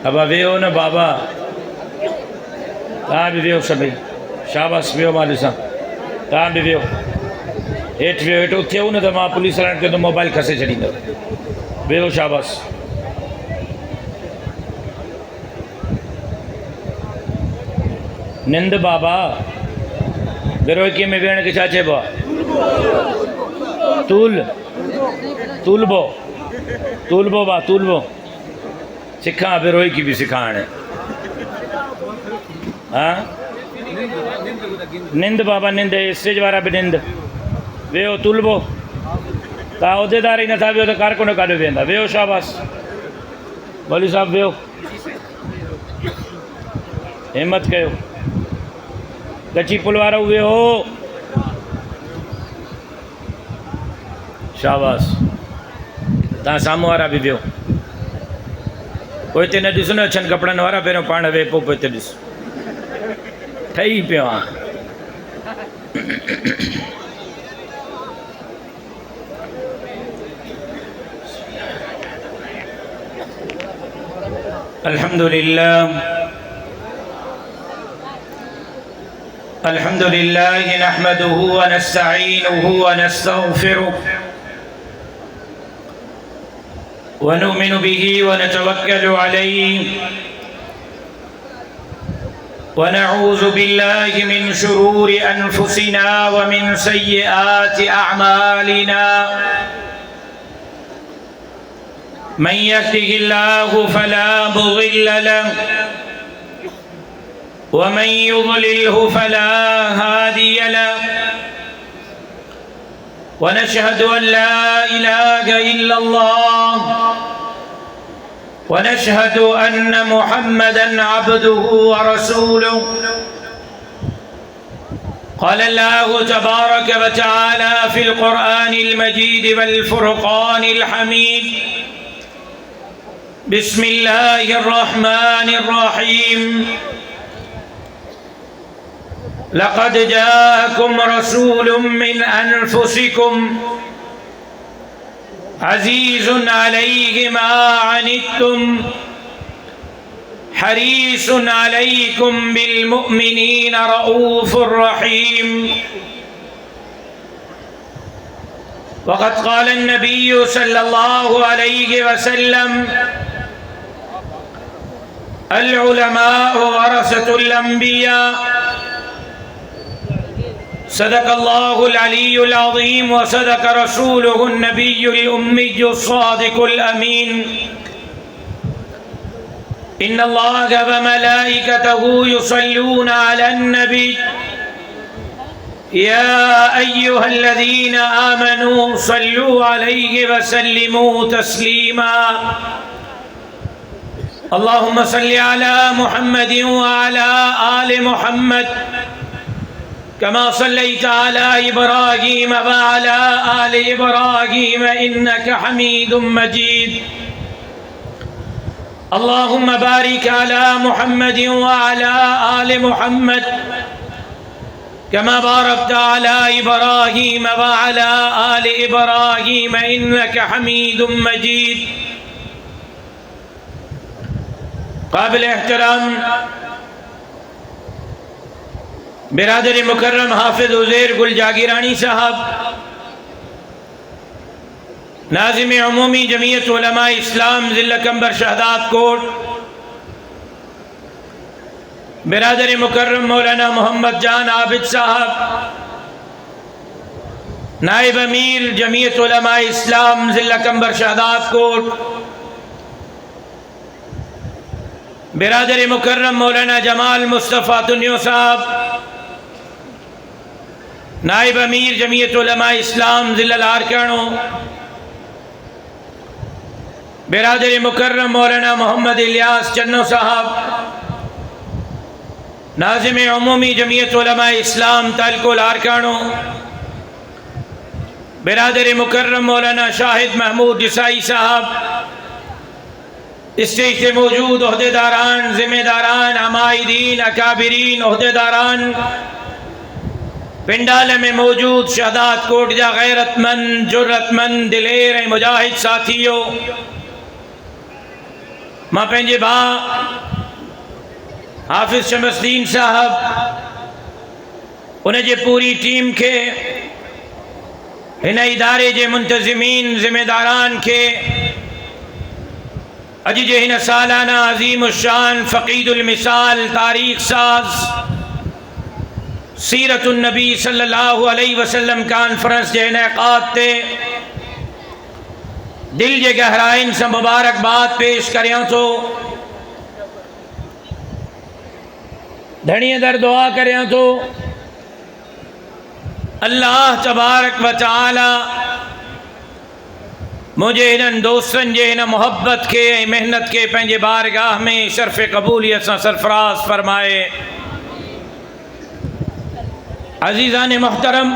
अब वेहो न बाबा, तव्हां बि वेहो सभई, शाबाश वेहो मां ॾिसां, तव्हां बि वेहो, हेठि वियो, हेठि उथियो न त मां पुलिस वारनि खे त मोबाइल खसे छॾींदव, वेहो शाबाश। निंद बाबा, बिरोकी में वेहण खे छा चइबो आहे? तूल, तूलबो, तूलबो बा, तूलबो सिखां, बिरोकी बि सिखां हाणे। हाँ निंद बाबा, निंद, स्टेज वारा बि निंद, वेहो तूलबो, तव्हां उहिदेदार ई नथा वियो त कारकुन काॾे वेंदा, वेहो शाबाश, मौलवी साहब वेहो, हिम्मत कयो, कची पुल वारो वेहो, शाबाश, तव्हां साम्हूं वारा बि वियो, पोइ हिते न ॾिस न अछनि कपिड़नि वारा, पहिरियों पाण वेह, पोइ हिते ॾिस, ठही पियो आहे। अल्हम्दुलिल्लाह, अल्हम्दुलिल्लाह नहमदुहु व नस्तईनुहु व नस्तगफिरुह व नुमिनु बिही व नतवक्कलु अलैहि व नऊज़ु बिल्लाहि मिन शुरूरि अनफुसिना व मिन सय्यिआति अअमालिना। मन यहदिहिल्लाहु फला मुज़िल्ल लहु व मन युज़लिल्हु फला हादिय लहु व नशहदु अन ला इलाहा इल्लल्लाह व नशहदु अन्न मुहम्मदन अब्दुहु व रसूलुहु। क़ाल अल्लाहु तबारक व तआला फ़िल क़ुरआनिल मजीद वल फ़ुरक़ानिल हमीद। बिस्मिल्लाहिर रहमानिर रहीम। लक़द जाअकुम रसूलुम मिन अनफुसिकुम अज़ीज़ुन अलैहि मा अनित्तुम हरीसुन अलैकुम बिल मुमिनीन रऊफ़ुर रहीम। वक़द क़ाल अन्नबिय्यु सल्लल्लाहु अलैहि वसल्लम अल उलमाउ वरसतुल अंबिया। सदक़ल्लाहुल अलीयुल अज़ीम व सदक़ रसूलुहुन नबियुल उम्मियुस सादिकुल अमीन। इन्नल्लाह व मलाइकतहु युसल्लूना अलन नबी या अय्युहल्लज़ीना आमनू सल्लू अलैहि व सल्लिमू तस्लीमा। अल्लाहुम्मा सल्लि अला मुहम्मदिन व अला आलि मुहम्मद कमा सल्लैता अला इब्राहीम व अला आलि इब्राहीम इन्नका हमीदुम मजीद। अल्लाहुम्मा बारिक अला मुहम्मदिन व अला आलि मुहम्मद कमा बारकता अला इब्राहीम व अला आलि इब्राहीम इन्नका हमीदुम मजीद। काबिल एहतराम बिरादरी मुकर्रम हाफिज उज़ैर गुल जागीरानी साहब, नाज़िम उमूमी जमीयत उलमा इस्लाम ज़िला कंबर शहदाद कोट, बिरादरी मुकर्रम मौलाना मोहम्मद जान आबिद साहब, नाइब अमीर जमीयत उलमा इस्लाम ज़िला कंबर शहदाद कोट, बिरादरी मुकर्रम मौलाना जमाल मुस्तफ़ा तुनियो साहब, नाइब अमीर जमीयत उलमा इस्लाम ज़िला लारकानो, बिरादरी मुकर्रम मौलाना मोहम्मद इलियास चन्नो साहब, नाज़िम उमूमी जमीयत उलमा इस्लाम तालको लारकानो, बिरादरी मुकर्रम मौलाना शाहिद महमूद डिसाई साहब, स्टेज से मौजूद ओहदेदारान, जिम्मेदारान, अमाइदीन, अकाबिरीन, ओहदेदारान, पिंडाल में मौजूद शहदाद कोट जा गैरतमंद, जुर्रतमंद, दिलेर मुजाहिद साथियों, मां पंहिंजे भाउ हाफ़िज़ शमसदीन साहब उन जे पूरी टीम के हिन इदारे जे मुंतज़िमीन ज़िम्मेदारान के अॼु जे हिन सालाना अज़ीम शान फ़क़ीदुल मिसाल तारीख़ साज़ सीरतुन नबी सल्लल्लाहु अलैहि वसल्लम कॉन्फ्रेंस जे इनेक़ाद ते दिल जे गहराइन से मुबारकबाद पेश करियां तो धणीअ दर दुआ करियां तो अल्लाह तबारक व तआला मुझे इन्हनि दोस्तनि जे हिन मोहब्बत के मेहनत के पंहिंजे बारगाह में शर्फ़ क़बूलियत सां सरफराज फरमाए। अज़ीज़ान मोहतरम,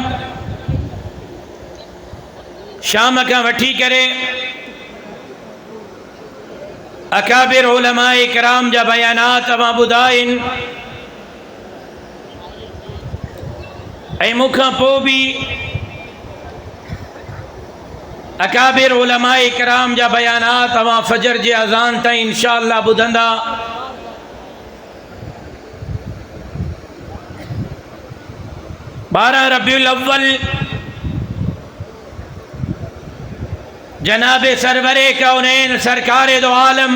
शाम का वठी करे अकाबिर उलमाए किराम जा बयानात अवां ॿुधाइन ऐं मूंखां पोइ बि अकाबिर उलमाए किराम जा बयानात अवां फजर जे अज़ान ताईं इंशाअल्लाह ॿुधंदा। 12 रबीउल अव्वल जनाब सरवरे कौनैन सरकार दो आलम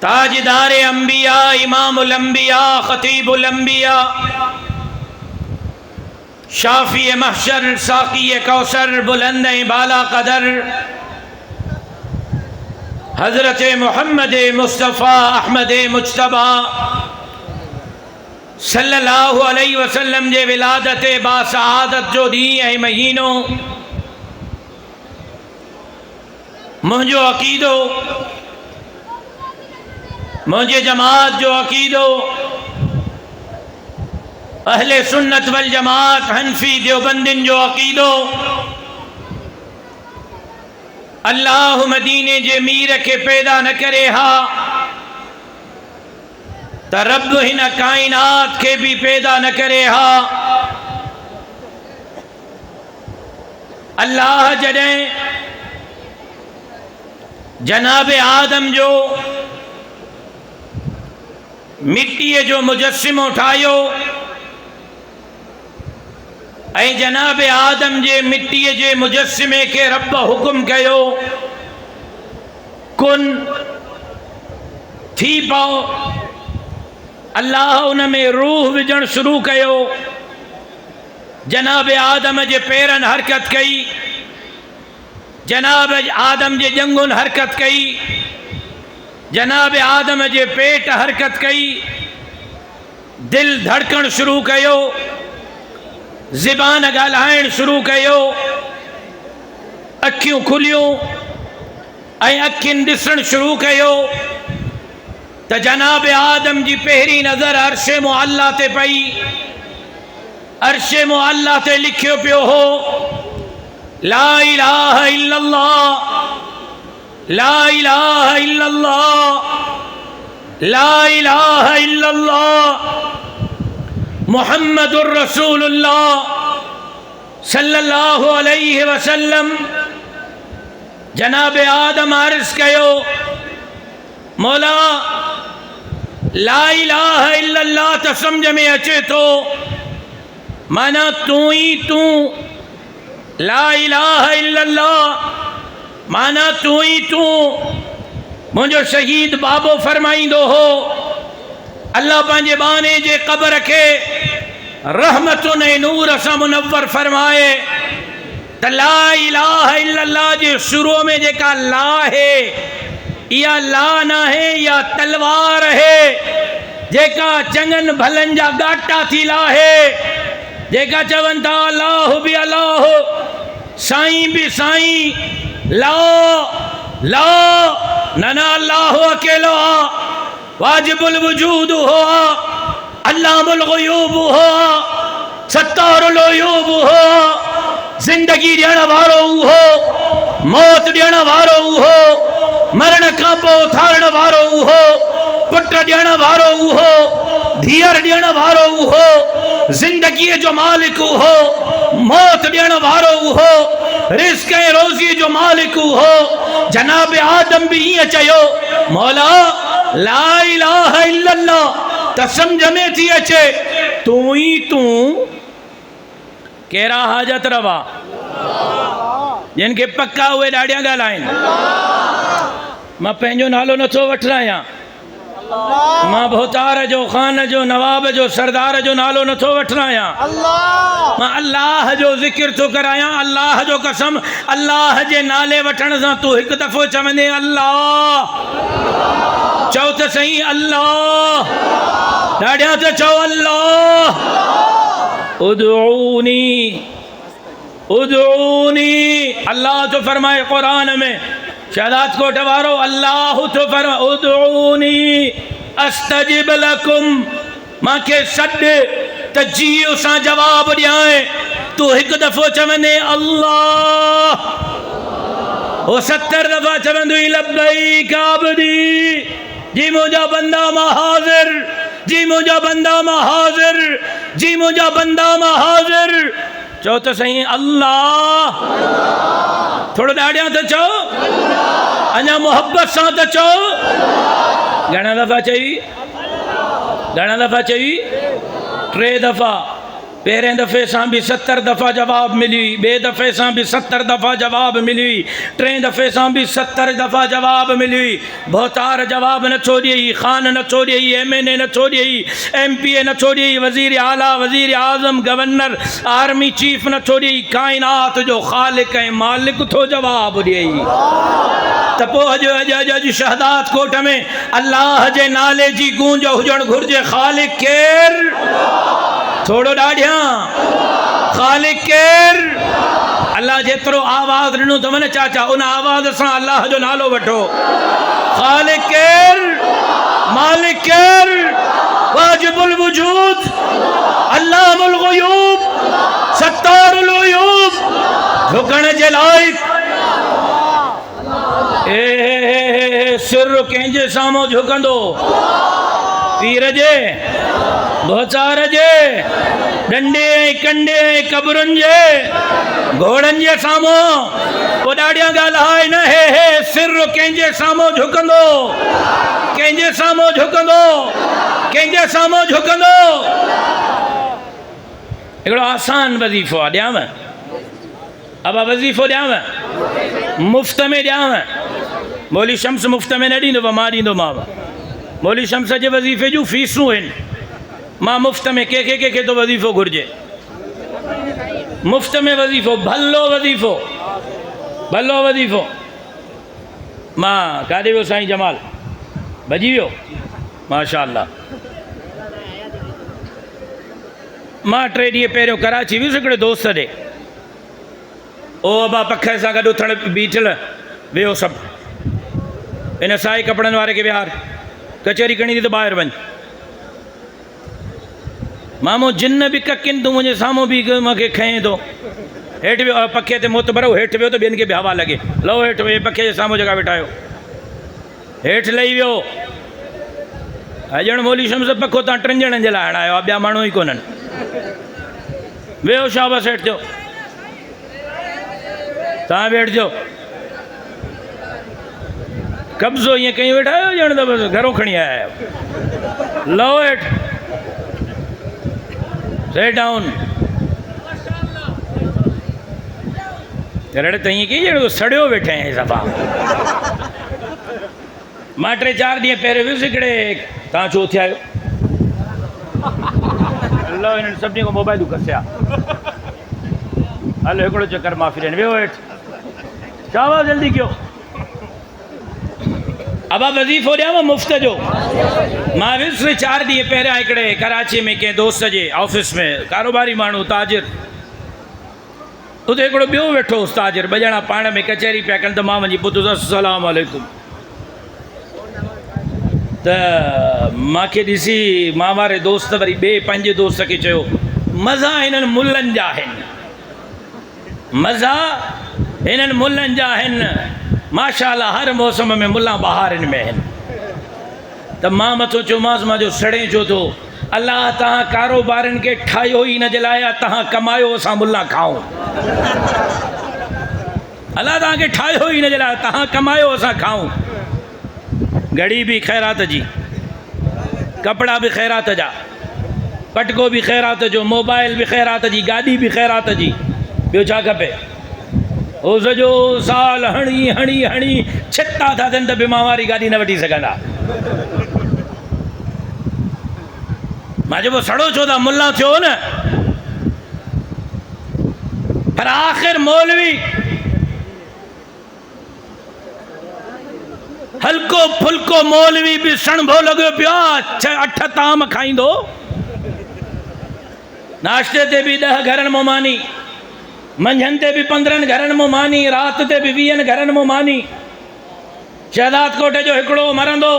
ताजदार अंबिया इमामुल अंबिया खतीबुल अंबिया शाफी महशर साकी कौसर बुलंद बाला कदर हजरत मोहम्मद मुस्तफ़ा अहमद मुज्तबा सल्लल्लाहु अलैहि वसल्लम जे विलादत बासआदत जो ॾींहुं ऐं महीनो मुंहिंजो अक़ीदो मुंहिंजे जमात जो अक़ीदो अहले सुन्नत वल जमात हनफी देवबंदिन जो अक़ीदो अल्लाह मदीने जे मीर के पैदा न करे हा त रब हिन कायनात के भी पैदा न करे हा। अल्लाह जॾहिं जनाब आदम जो मिट्टीअ जो मुजस्सिमो ठाहियो ऐं जनाब आदम जे मिट्टीअ जे मुजस्सिमे के रब हुकुम कयो कुन थी पाओ। अल्लाह उन में रूह विझण शुरू कयो। जनाब आदम जे पेरन हरकत कई, जनाब आदम जे जंगुन हरकत कई, जनाब आदम जे पेट हरकत कई, दिल धड़कण शुरू कयो, ज़बान ॻाल्हाइण शुरू कयो, अखियूं खुलियूं ऐं अखियुनि ॾिसण शुरू कयो त जनाब आदम जी पहिरीं नज़र अर्शे मुअल्ला ते पई। अर्शे मुअल्ला ते लिखियो पियो हो ला इलाहा इल्लल्लाह, ला इलाहा इल्लल्लाह, ला इलाहा इल्लल्लाह मुहम्मदुर रसूलुल्लाह सल्लल्लाहु अलैहि वसल्लम। जनाब आदम अर्ज़ कयो मौला ला इलाहा इल्लल्लाह तो समझ में अचे तो माना तू ही तू, ला इलाहा इल्लल्लाह माना तू ही तू। मुझो शहीद बाबो फरमाइंदो हो अल्लाह पंहिंजे बाने जे कब्र के रहमतुन ऐं नूर सां मुनव्वर फरमाए त ला इलाहा इल्लल्लाह जे शुरू में जेका ला है या ला न है या तलवार है जेका चंगन भलन जा गाटा थी ला है जेका चवन था अल्लाह भी अल्लाह साईं भी साईं ला ला नना अल्लाह अकेलो वाजिबुल वजूद हो अल्लामुल गुयूब हो सत्तारुल उयूब हो जिंदगी ॾियण वारो हो मौत ॾियण वारो हो मरण खां पोइ उथारण वारो हो पुट ॾियण वारो हो धीअर ॾियण वारो हो जिंदगीअ जो मालिक हो मौत ॾियण वारो हो रिस्क ऐं रोज़ी जो मालिक हो। जनाब आदम भी ईअं चयो, मौला ला इलाहा इल्लल्लाह त सम्झ में थी अचे तूं ई तूं कहिड़ा हाजत रवा जिन खे पक्का उहे ॾाढिया ॻाल्हाइनि। मां पंहिंजो नालो नथो वठणु आहियां, मां भोतार जो, ख़ान जो, नवाब जो, सरदार जो नालो नथो वठणु आहियां। मां अल्लाह जो ज़िक्र थो करायां। अल्लाह जो कसम, अल्लाह जे नाले वठण सां तूं हिकु दफ़ो चवंदे अल्लाह, चओ त सही अल्लाह, ॾाढिया त चओ अल्लाह। उदऊनी उदऊनी, अल्लाह तो फरमाए कुरान में, शहादत कोट वारो अल्लाह तो फरमाए उदऊनी अस्तजिब लकुम, मांखे सॾ त जीअ सां जवाब ॾियां। तूं हिकु दफ़ो चवंदे अल्लाह, वो 70 दफ़ा चवंदो लब्बैक आबदी, जी मुंहिंजा बंदा मां हाज़िर, जी मुंहिंजा बंदा मां हाज़िर, जी मुंहिंजा बंदा मां हाज़िर। चओ त सही अल्लाह, थोड़ो ॾाढिया त चओ, अञा मोहब्बत सां त चओ। घणा दफ़ा चई, घणा दफ़ा चई? 3 दफ़ा। पहिरें दफ़े सां बि 70 दफ़ा जवाब मिली, ॿिए दफ़े सां बि 70 दफ़ा जवाब मिली, 3 दफ़े सां बि 70 दफ़ा जवाब मिली। भोतार जवाब नथो ॾियई, ख़ान नथो ॾियई, MNA नथो ॾियई, MPA नथो ॾियई, वज़ीर आला, वज़ीर आज़म, गवर्नर, आर्मी चीफ नथो ॾियई, काइनात जो ख़ालिक ऐं मालिक थो जवाब ॾियई। त पोइ अॼु शहादत कोट में अल्लाह जे नाले जी गूंज हुजणु घुरिजे। ख़ालिक केरु? थोड़ो ॾाढिया, ख़ालिक केरु? अल्लाह जेतिरो आवाज़ ॾिनो अथव न चाचा, उन आवाज़ सां अल्लाह जो नालो वठो। ख़ालिक केरु? मालिक केरु? वाजिबुल वजूद, अल्लाहुल ग़ुयूब, सत्तारुल उयूब, झुकण जे लाइक़। सिर कंहिंजे साम्हूं झुकंदो? पीर जे, भोचार जे, डंडे कंडे कब्रुनि जे, घोड़नि जे साम्हूं। पोइ ॾाढिया ॻाल्हाए न, हे सिर कंहिंजे साम्हूं झुकंदो, कंहिंजे साम्हूं झुकंदो, कंहिंजे साम्हूं झुकंदो। हिकिड़ो आसान वज़ीफ़ो आहे, ॾियांव अब वज़ीफ़ो ॾियांव, मुफ़्त में ॾियांव। मौली शम्स मुफ़्त में न ॾींदो, मां ॾींदोमांव। मौली शम्स जे वज़ीफ़े जूं फ़ीसूं आहिनि, मां मुफ़्त में कंहिंखे तो वज़ीफ़ो घुरिजे, मुफ़्त में वज़ीफ़ो, भलो वज़ीफ़ो, भलो वज़ीफ़ो। मां काॾे वियो साईं जमाल? भॼी वियो? माशाअल्लाह। मां 3 ॾींहं पहिरियों कराची वियुसि हिकिड़े दोस्त ॾे। ओ अबा पख सां गॾु उथण बीठल वियो सभु। इन साई कपिड़नि वारे खे विहार, कचहरी करणी थी त ॿाहिरि वञ। मामो जिन बि ककिन, तूं मुंहिंजे साम्हूं बि मूंखे खएं थो। हेठि वियो पखे ते मुत भरो, हेठि वियो त ॿियनि खे बि हवा लॻे, लहो हेठि वियो, पखे जे साम्हूं जॻह वेठायो, हेठि लही वियो। ॼण मौली शम्स पखो तव्हां 3 ॼणनि जे लाइ हणायो आहे, ॿिया माण्हू ई कोन्हनि। वियो शाबाश, हेठि थियो, तव्हां बि हेठि थियो। कब्ज़ो ईअं कहीं वेठा आहियो ॼण त बसि घरों खणी आया आहियो। लहो हेठि, सेट डाउन। रड़ त ईअं कई ॼण सड़ियो वेठा आहिनि सफ़ा। मां 3-4 ॾींहं पहिरियों वियुसि हिकिड़े, तव्हां छो थिया आहियो? अलाह हिननि सभिनी खां मोबाइलूं कसिया। हलो हिकिड़ो चकर माफ़ी ॾियनि, वियो हेठि, शाबाश जल्दी कयो। अब वज़ीफ़ो ॾियांव मुफ़्त जो। मां वियुसि 4 ॾींहं पहिरियां हिकिड़े कराची में कंहिं दोस्त जे ऑफिस में, कारोबारी माण्हू ताजिर। उते हिकिड़ो ॿियो वेठो हुउसि ताजिर, 2 ॼणा पाण में कचहरी पिया कनि। त मां वञी पुछुसि अस्सलाम वालेकुम। त मूंखे ॾिसी मां वारे दोस्त वरी ॿिए पंहिंजे दोस्त खे चयो, मज़ा हिननि मुल्लनि जा आहिनि, मज़ा हिननि मुल्लनि जा आहिनि। माशाअल्लाह हर मौसम में मुल्ला बहारनि में आहिनि। त मां मथो चयोमांसि, मां जो सड़े छो थो? अल्लाह तव्हां कारोबारनि खे ठाहियो ई हिन जे लाइ, तव्हां कमायो असां मुल्ला खाऊं। अल्लाह तव्हांखे ठाहियो ई हिन जे लाइ, तव्हां कमायो असां खाऊं। घड़ी भी ख़ैरात जी, कपड़ा भी ख़ैरात जा, पटको भी ख़ैरात जो, मोबाइल भी ख़ैरात जी, गाड़ी भी ख़ैरात जी, ॿियो छा खपे? हो सॼो साल हणी हणी हणी छिता था थियनि त बीमा वारी गाॾी न वठी सघंदा। मां चइबो सड़ो छो था, मुल्ला थियो न। पर आख़िर मौलवी हल्को फुल्को मौलवी भी सणभो लॻो पियो आहे, 8 ताम खाईंदो, नाश्ते ते भी 10 घरनि मां मानी, मंझंदि ते भी 15 घरनि मां मानी, राति ते भी 20 घरनि मां मानी। शहदाद कोट जो हिकिड़ो मरंदो,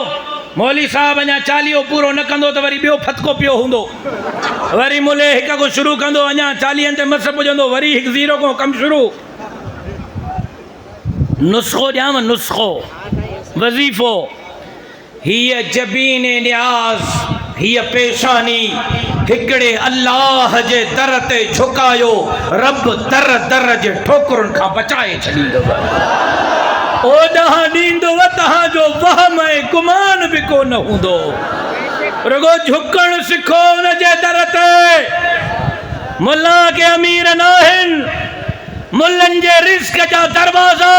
मौली साहब अञा 40 पूरो न कंदो त वरी ॿियो फतको पियो हूंदो, वरी मुले हिक को शुरू कंदो, अञा 40 ते मस पुॼंदो, वरी हिकु 0 को कमु शुरू। नुस्ख़ो ॾियांव, नुस्ख़ो वज़ीफ़ो, हीअ जबीन न्याज़, हीअ पेशानी हिकिड़े अल्लाह जे दर ते झुकायो, रब दर दर जे ठोकरुनि खां बचाए छॾींदव। ओॾांहुं ॾींदव तव्हांजो वहम ऐं गुमान बि कोन हूंदो। रुगो झुकण सिखो हुन जे दर ते। मुल्ला के अमीर न आहिनि, मुल्लनि जे रिज़्क़ जा दरवाज़ा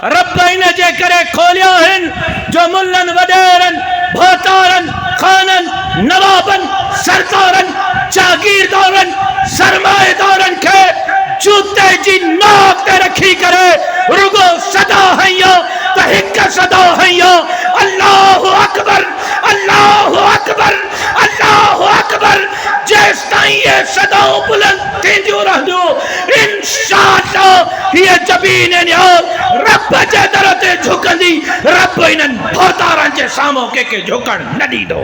रब इन जे करे खोलिया आहिनि जो मुल्लनि वॾेरनि भोतारनि ख़ाननि नवाबनि सरदारनि जागीरदारनि सरमाएदारनि खे जूते जी नोक ते रखी करे रुगो सदा हइयो त हिक सदा हइयो, अल्लाहु अकबर अल्लाहु अकबर अल्लाहु अकबर। जेसि ताईं ये सदाऊं बुलंद थींदियूं रहंदियूं, इंशाअल्लाह हीअ जबीन न्याज़ रब जे दर ते झुकंदी, रब इन्हनि भोतारनि जे साम्हूं कंहिंखे झुकण न ॾींदो।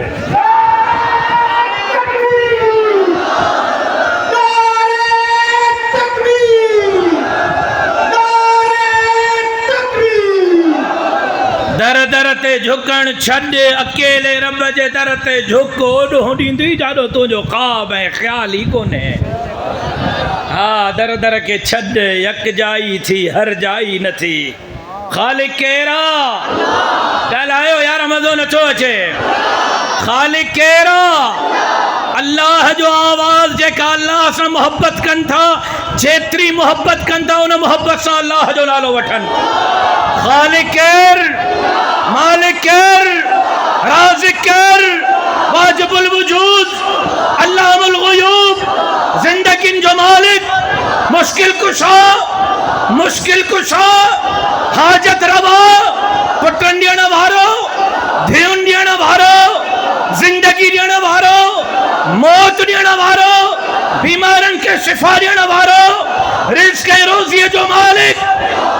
दर दर ते झुकण छॾ, अकेले रब जे दर ते झुक, ओॾो ॾींदी जाॾो तुंहिंजो ख़्वाब ऐं ख़्याल ई कोन्हे। हा, दर दर के छॾ, यकजाई थी हर जाई न थी। ख़ालिक केरा? ॻाल्हायो यार, मज़ो नथो अचे। ख़ालिक केरा? अल्लाह जो आवाज़ जेका अल्लाह सां मोहब्बत कनि था, जेतिरी मोहब्बत कनि था उन मोहब्बत सां अल्लाह जो नालो वठनि। ख़ालिक केर? मालिक केर? राज़िक केर? वाजिबुल वजूद, अल्लाहुल ग़ुयूब, ज़िंदगियुनि जो मालिक, मुश्किल कुशा, हाजत रवा, पुटनि ॾियण वारो, धीउनि ॾियण वारो, ज़िंदगी ॾियण वारो, मौत ॾियण वारो, बीमारनि खे शिफ़ा ॾियण वारो, रिज़्क़ ऐं रोज़ीअ जो मालिक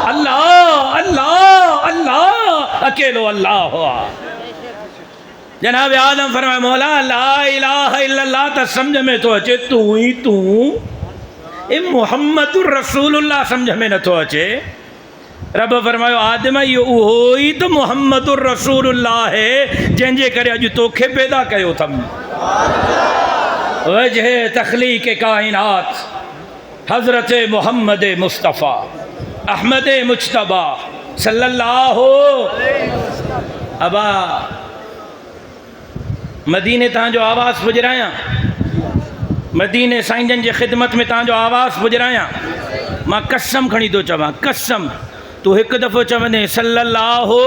अल्लाह अल्लाह अल्लाह, अकेलो अल्लाह हुआ। जनाब आदम फरमाए, मौला ला इलाहा इल्लल्लाह त सम्झ में तो अचे, तू ही तू, ए मुहम्मदुर रसूलुल्लाह सम्झ में नथो अचे। रब फरमायो, आदम इहो उहो ई त मुहम्मदुर रसूलुल्लाह है जंहिंजे करे अॼु तोखे पैदा कयो अथमि। वजह तख़लीक़ काइनात हज़रत मोहम्मद मुस्तफ़ा अहमद मुज्तबा सल्लल्लाहु। अबा मदीने तव्हांजो आवाज़ पुॼरायां, मदीने साईंजन जे ख़िदमत में तव्हांजो आवाज़ पुॼरायां। मां कसम खणी थो चवां, कसम, तूं हिकु दफ़ो चवंदे सल्लल्लाहु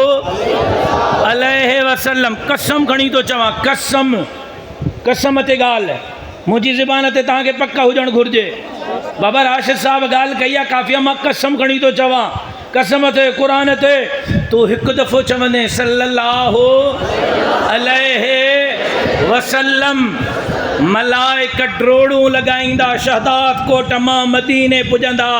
अलैहि वसल्लम, कसम खणी थो चवां, कसम, कसम ते ॻाल्हि मुंहिंजी ज़ुबान ते तव्हांखे पक हुजणु घुरिजे। बाबा राशिद साहब ॻाल्हि कई आहे काफ़ी, मां कसम खणी थो चवां, कसम ते क़ुरान ते, तूं हिकु दफ़ो चवंदे सल्लल्लाहु अलैहि वसल्लम, मलाइक ड्रोड़ूं लॻाईंदा शहदाद कोट मां मदीने पुॼंदा,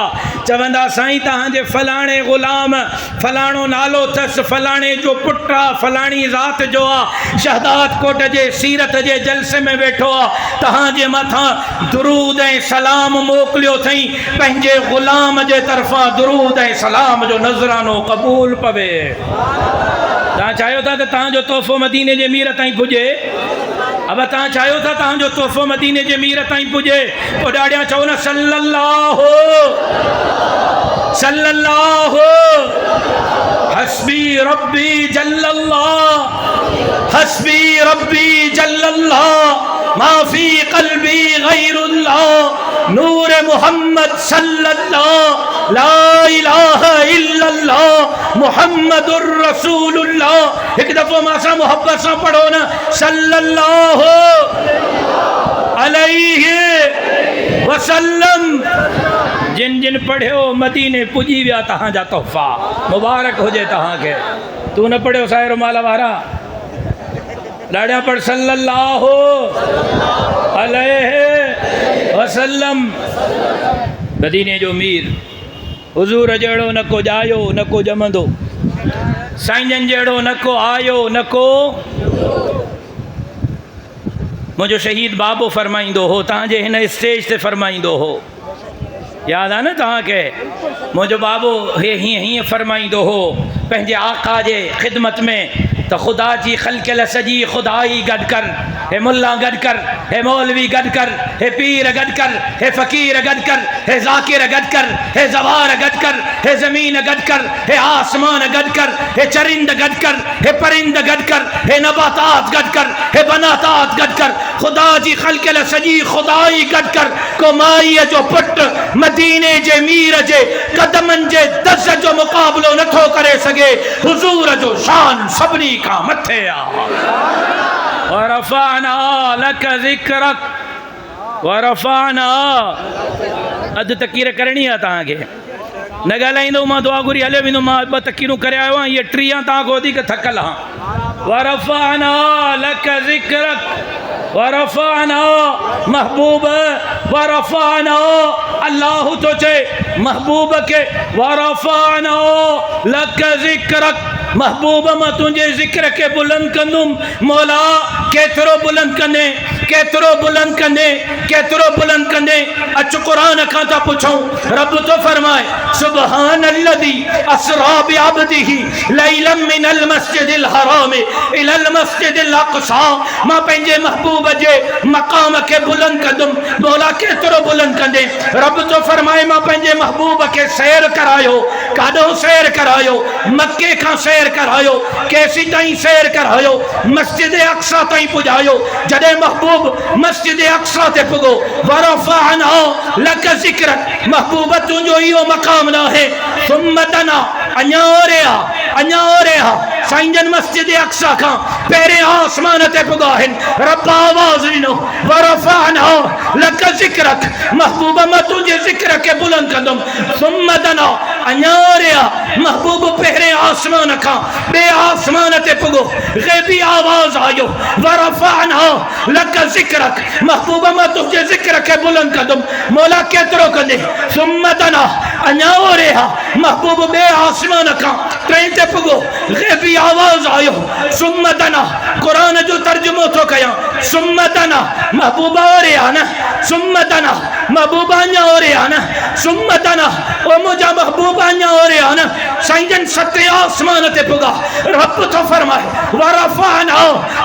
चवंदा साईं तव्हांजे फलाणे ग़ुलाम फलाणो नालो अथसि, फलाणे जो पुटु आहे, फलाणी ज़ात जो आहे, शहदाद कोट जे सीरत जे जलसे में वेठो आहे, तव्हांजे मथां दुरूद ऐं सलाम मोकिलियो अथई, पंहिंजे ग़ुलाम जे तरफ़ां दुरूद ऐं सलाम जो नज़रानो क़बूल पवे। तव्हां चाहियो था त तव्हांजो तोहफ़ो मदीने जे मीर ताईं पुॼे? अब तव्हां चाहियो था तव्हांजो तोहफ़ो मदीने जे मीर ताईं पुॼे? पोइ ॾाढियां चओ न सल्लल्लाहु सल्लल्लाहु हस्बी रब्बी जल्लल्लाह हस्बी रब्बी जल्लल्लाह माफी कल्बी गैरुल्लाह नूर मोहम्मद सल्लल्लाह ला इलाहा इल्लल्लाह मुहम्मदुर रसूलुल्लाह। एक दफो मासा मोहब्बत से पढ़ो ना, सल्लल्लाहु अलैहि वसल्लम। जिन जिन पढ़ियो मदीने पुजी विया तहां जा तोहफा मुबारक हो जे तहां के। तू न पढ़ियो साहिर माला वारा लाड़ा पढ़ सल्लल्लाहु अलैहि वसल्लम। मदीने जो मीर हुजूर जहिड़ो न को जायो न को जमंदो, साईंजन जहिड़ो न को आयो न को। मुझो शहीद बाबो फरमाइंदो हो, तव्हांजे हिन स्टेज ते फरमाइंदो हो, याद आहे न तव्हांखे? मुझो बाबो हे हीअं हीअं फरमाइंदो हो पंहिंजे आका जे ख़िदमत में तो खुदा जी खल्क़िल सजी खुदाई गॾु कर, हे मुल्ला गॾु कर, हे मौलवी गॾु कर, हे पीर गॾु कर, हे फ़कीर गॾु कर, हे ज़ाकिर गॾु कर, हे ज़वार गॾु कर, हे ज़मीन गॾु कर, हे आसमान गॾु कर, हे चरिंद गॾु कर, हे परिंद गॾु कर, हे नबातात गॾु कर, हे बनातात गॾु कर। खुदा जी खल्क़िल सजी खुदाई गॾु कर। को माईअ जो पुट मदीने जे मीर जे कदमनि जे दज़ जो मुक़ाबिलो नथो करे सघे। हुज़ूर जो शान सभिनी खां मथे आहे। वरफ़अना लक ज़िक्रक वरफ़अना। अधु तकीर करणी आहे तव्हांखे, न ॻाल्हाईंदो मां दुआ घुरी हलियो वेंदो। मां 2 तकीरूं करे आयो आहियां, इहे 3 तव्हां खां वधीक थकल हा। वरफ़अना लक ज़िक्रक वरफ़अना महबूब वरफ़अना। अल्लाह तो चए महबूब के वरफ़अना लक ज़िक्रक। महबूब मां तुंहिंजे ज़िक्र के बुलंद कंदुमि। मौला केतिरो बुलंद कंदे, केतिरो बुलंद कंदे, केतिरो बुलंद कंदे। अच क़ुरान खां था पुछूं। रब तो फरमाए सुबहानल्लज़ी असरा बिअब्दिही लैलन मिनल मस्जिदिल हराम इलल मस्जिदिल अक़सा। मां पंहिंजे महबूब जे मक़ाम के बुलंद कंदुमि। मौला केतिरो बुलंद कंदे? रब तो फरमाए मां पंहिंजे महबूब के सैर करायो। काॾों सैर करायो? मक्के खां सैर करायो, कैसी ताईं सैर करायो, मस्जिद अक्सा ताईं पुजायो। जॾहिं महबूब मस्जिद अक्सा ते पुगो, वरफ़अना लक ज़िक्रक। महबूब तुंहिंजो इहो मक़ाम न आहे। सुम्म दना, अञा ओरे आ साईंजन मस्जिद अक्सा खां पहिरें आसमान ते पुगा आहिनि। रब आवाज़ ॾिनो वरफ़अना लक ज़िक्रक। महबूब मां तुंहिंजे ज़िक्र के बुलंद कंदुमि। सुम्म दना, अञा ओरे आ महबूब पहिरें आसमान खां ॿिए आसमान ते पुगो। ग़ैबी आवाज़ आयो वरफ़अना लक ज़िक्रक। महबूब मां तुंहिंजे ज़िक्र के बुलंद कंदुमि। मौला केतिरो कंदे? सुम्म दना, अञा ओरे आ महबूब ॿिए आसमान खां टें ते पुगो। ग़ैबी आवाज़ आयो सुम्म दना। क़ुरान जो तर्जुमो थो कयां। सुम्म दना, महबूबा ओरे आ न। सुम्म दना, महबूबा अञा ओरे आ न। सुम्म दना, ओ मुंहिंजा महबूबा अञा ओरे आ न। साईंजन 7 आसमान ते पुगा। रब तो फरमाए वरफ़अना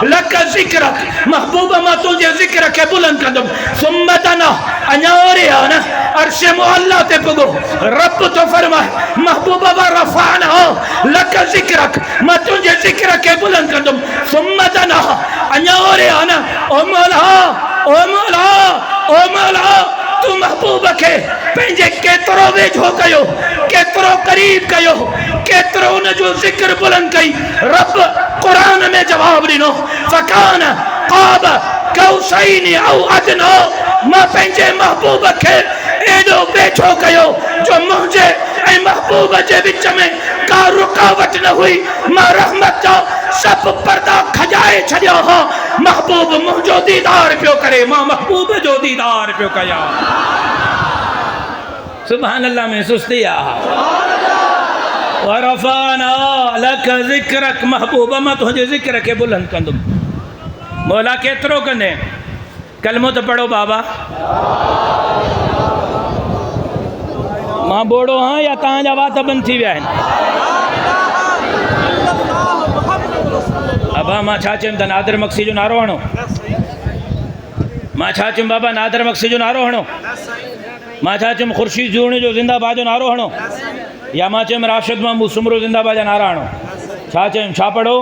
लक ज़िक्रक। महबूब मां तुंहिंजे ज़िक्र के बुलंद कंदुमि। सुम्म दना, अञा ओरे आ न। अर्श मुअल्ला ते पुगो। रब तो फरमाए महबूबा वरफ़अना लक ज़िक्रक। मां तुंहिंजे ज़िक्र के बुलंद कंदुमि। सुम्म दना, अञा ओरे आ न। ओ मौला, ओ मौला, ओ मौला, तू महबूब के पंहिंजे केतिरो वेझो कयो, केतिरो करीब कयो, केतिरो उन जो ज़िक्र बुलंद कई। रब क़ुरान में जवाब ॾिनो फ़कान क़ाब कौसैन औ अदना। मां पंहिंजे महबूब के एॾो वेझो कयो जो मुंहिंजे ऐं महबूब जे विच में का रुकावट न हुई। मां रहमत जा सब पर्दा खजाए छॾिया हा। महबूब मुंहिंजो दीदार पियो करे, मां महबूब जो दीदार पियो कयां। सुभान अल्लाह में सुस्ती आ। वरफ़अना लक ज़िक्रक। महबूब मां तुंहिंजे ज़िक्र के बुलंद कंदुमि। मौला केतिरो कंदे? कलमो तो पढ़ो बाबा। मां बोड़ो हाँ या तव्हांजा वात बंदि थी विया आहिनि? अबा मां छा चयुमि त नादिर मक्सी जो नारो हणो? मां छा चयुमि बाबा नादिर मक्सी जो नारो हणो? मां छा चयुमि ख़ुर्शीद ज़ूरणी जो ज़िंदाबाद जो नारो हणो या मां चयुमि राशिद महमूद सुमरो ज़िंदाबाद जा नारा हणो? छा चयुमि छा पढ़ो?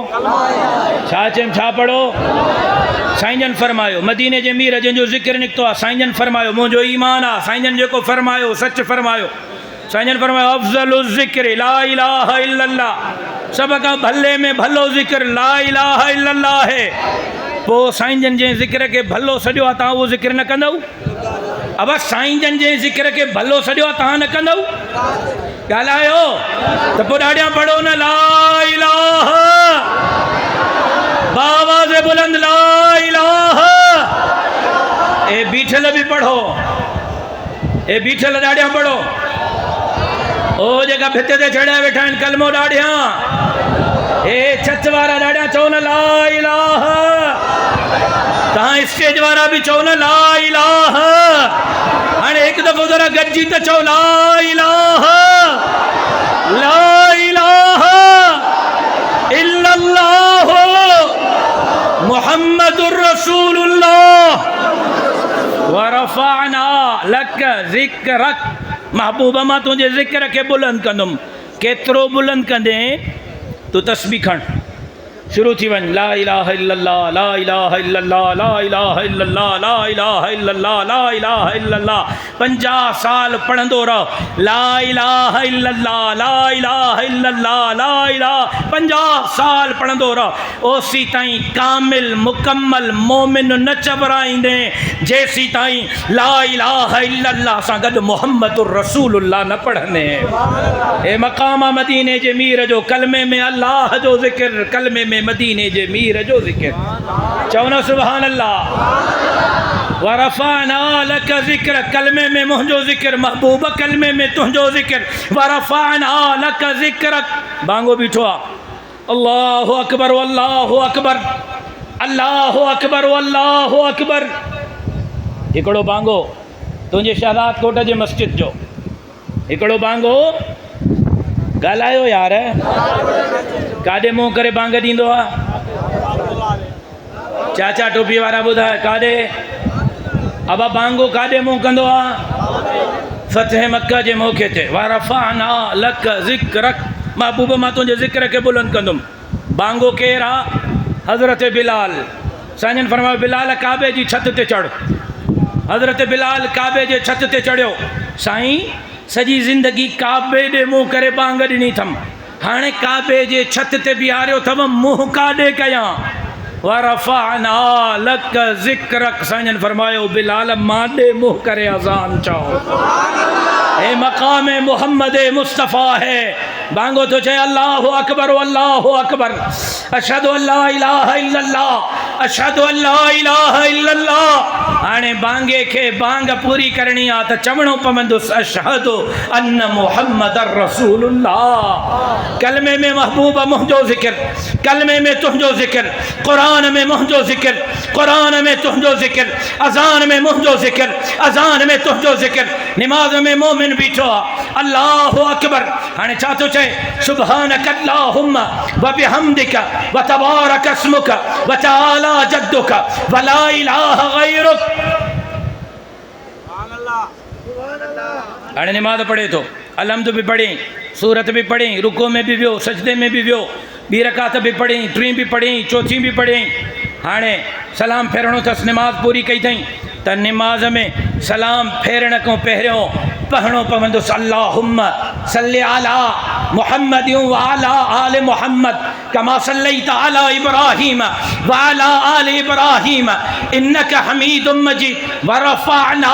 छा चयुमि छा पढ़ो? साईं जन फरमायो मदीने जे मीर जंहिंजो ज़िक्र निकितो आहे साईं जन फरमायो मुंहिंजो ईमान आहे। साईं जन जेको फरमायो सच फरमायो। साईं जन फरमायो अफ़ज़लु ज़िक्र ला इलाहा इल्लल्लाह, सभ खां भले में भलो ज़िक्र ला इलाहा इल्लल्लाह है। पोइ साईं जन जंहिं ज़िक्र खे भलो सॼो आहे तव्हां उहो ज़िक्र न कंदव? अब साईं जन जंहिं ज़िक्र खे भलो सॼो आहे तव्हां न कंदव? ॻाल्हायो त पोइ ॾाढियां पढ़ो न ला इलाहा बाबा से बुलंद ला इलाहा। ए बीठल भी पढ़ो, ए बीठल ॾाढियां पढ़ो। ओ जेका भित ते चढ़िया वेठा आहिनि कलमो ॾाढियां, ए छत वारा ॾाढियां चओ न ला इलाहा। तव्हां स्टेज वारा बि चओ न ला इलाहा। हाणे हिकु दफ़ो ज़रा गॾिजी त चओ ला इलाहा ला इलाहा इल्लल्लाह मुहम्मदुर रसूलुल्लाह व रफ़अना लक ज़िक्रक। महबूबा मां तुंहिंजे ज़िक्र खे बुलंद कंदुमि। केतिरो बुलंद कंदे? तूं तस्बीह खण, शुरू थी वञ ला इलाहा इल्लल्लाह ला इलाहा इल्लल्लाह ला इलाहा इल्लल्लाह ला इलाहा इल्लल्लाह ला इलाहा इल्लल्लाह। 50 साल पढ़ंदो रहो ला इलाहा इल्लल्लाह ला इलाहा इल्लल्लाह ला इलाहा। 50 साल पढ़ंदो रहो ओसी ताईं कामिल मुकम्मल मोमिन न चबराईंदे जेसी ताईं ला इलाहा इल्लल्लाह सां गॾु मुहम्मदुर रसूलुल्लाह न पढ़ंदे। ए मक़ाम मदीने जे मीर जो कलमे में अल्लाह जो ज़िक्र, कलमे में मदीने जे मीर जो ज़िक्र। चओ न सुभान अल्लाह। व रफ़अना लक ज़िक्र, कलमे में मुंहिंजो ज़िक्र महबूब, कलमे में तुंहिंजो ज़िक्र। व रफ़अना लक ज़िक्रक। बांगो बीठो आहे अल्लाहु अकबर अल्लाहु अकबर अल्लाहु अकबर अल्लाहु अकबर। हिकिड़ो बांगो तुंहिंजे शहदाद कोट जे मस्जिद जो, हिकिड़ो बांगो ॻाल्हायो यार काॾे मुंहुं करे बांग ॾींदो आहे? चाचा टोपी वारा ॿुधाए काॾे? अबा बांगो काॾे मुंहुं कंदो आहे? फ़तह मक्का जे मौक़े ते व रफ़अना लक ज़िक्रक। महबूब मां तुंहिंजे ज़िक्र खे बुलंद कंदुमि। बांगो केरु आहे? हज़रत बिलाल। साईं जन फरमायो बिलाल काबे जी छत ते चढ़। हज़रत बिलाल काबे जे छत ते चढ़ियो। साईं सॼी ज़िंदगी काबे ॾे मुंहुं करे बांग ॾिनी अथमि, हाणे काबे जे छत ते बीहारियो अथव मुंहुं काॾे कयां? व रफ़अना लक ज़िक्रक। साईं जन फरमायो बिलाल मां ॾे मुंहुं करे अज़ान चओ। ए मक़ाम मोहम्मद मुस्तफ़ा है। बांगो तो चए अल्लाहु अकबर अल्लाहु अकबर अशहदु अल्ला इलाहा इल्लल्लाह अशहदु अल्ला इलाहा इल्लल्लाह। हाणे बांगे खे बांग पूरी करणी आहे त चवणो पवंदुसि अशहदु अन्न मुहम्मदर रसूलुल्लाह। कलमे में महबूब मुंहिंजो ज़िक्र, कलमे में तुंहिंजो ज़िक्र, क़ुरान में मुंहिंजो ज़िक्र, क़ुरान में तुंहिंजो ज़िक्र, अज़ान में मुंहिंजो ज़िक्र, अज़ान में तुंहिंजो ज़िक्र। निमाज़ में मोमिन बीठो आहे अल्लाहु अकबर। हाणे छा थो चए? सुब्हानक अल्लाहुम्मा व बिहम्दिका व तबारक अस्मुका व तआला जद्दुका व ला इलाहा गैरुक। हाणे निमाज़ पढ़े थो, अलहम्द भी पढ़ी, सूरत भी पढ़ी, रुको में भी वियो, सजदे में भी वियो, ॿी रकात भी पढ़ी, टी भी पढ़ी, चौथी भी पढ़ी। हाणे सलाम फेरणो अथसि, निमाज़ पूरी कई अथई त निमाज़ में सलाम फेरण खां पहिरियों पढ़णो पवंदुसि अल्लाहुम्मा सल्लि अला मुहम्मद व अला आल मुहम्मद कमा सल्लैत अला इब्राहीम व अला आल इब्राहीम इन्नका हमीदुम मजीद व रफ़अना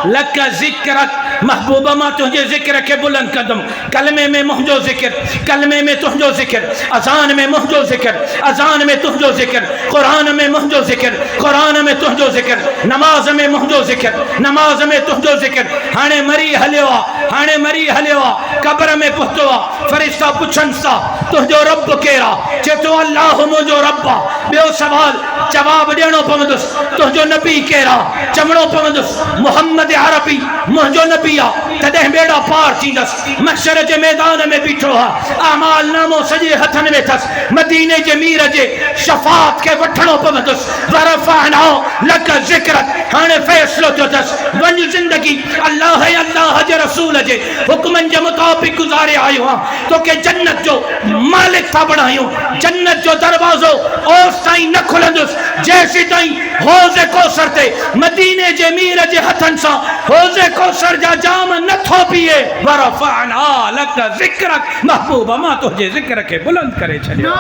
लक ज़िक्रक। महबूबा मां तुंहिंजे ज़िक्र खे बुलंद कंदुमि। कलमे में मुंहिंजो ज़िक्र, कलमे में तुंहिंजो ज़िक्र, अज़ान में मुंहिंजो ज़िक्र, अज़ान में तुंहिंजो ज़िक्र, क़ुरान में मुंहिंजो ज़िक्र, क़ुरान में तुंहिंजो ज़िक्र, नमाज़ में मुंहिंजो ज़िक्र, नमाज़ में तुंहिंजो ज़िक्र। हाणे मरी हलियो आहे, हाणे मरी हलियो आहे, क़ब्र में पहुतो आहे, फ़रिश्ता पुछनि था तुंहिंजो रब केरु आहे? चए थो अल्लाह मुंहिंजो रब आहे। ॿियो सवाल जवाब ॾियणो पवंदुसि तुंहिंजो नबी केरु आहे? चवणो पवंदुसि मुहम्मद अरबी मुंहिंजो नबी आहे। तॾहिं बेड़ा पार थींदसि। महशर जे मैदान में बीठो आहे, अमाल नामो सॼे हथनि में अथसि। मदीने जे मीर जे शफ़ात खे वठणो पवंदुसि। वरफ़अना लक ज़िक्रक, हाणे फ़ैसिलो थियो अथसि। वञ ज़िंदगी अल्लाह अल्लाह जे रसूल जे हुक्मनि जे मुताबिक़ गुज़ारे आयो आहे। तोखे जन्नत जो मालिक था बणायूं। जन्नत जो दरवाज़ो ओसि ताईं न खुलंदुसि जेसीं ताईं हौज़े कौसर ते मदीने जे मीर जे हथनि सां हौज़े कौसर जा जाम नथो पीए। वरफ़अना लक ज़िक्रक, महबूब मां तुंहिंजे ज़िक्र खे बुलंद करे छॾियो।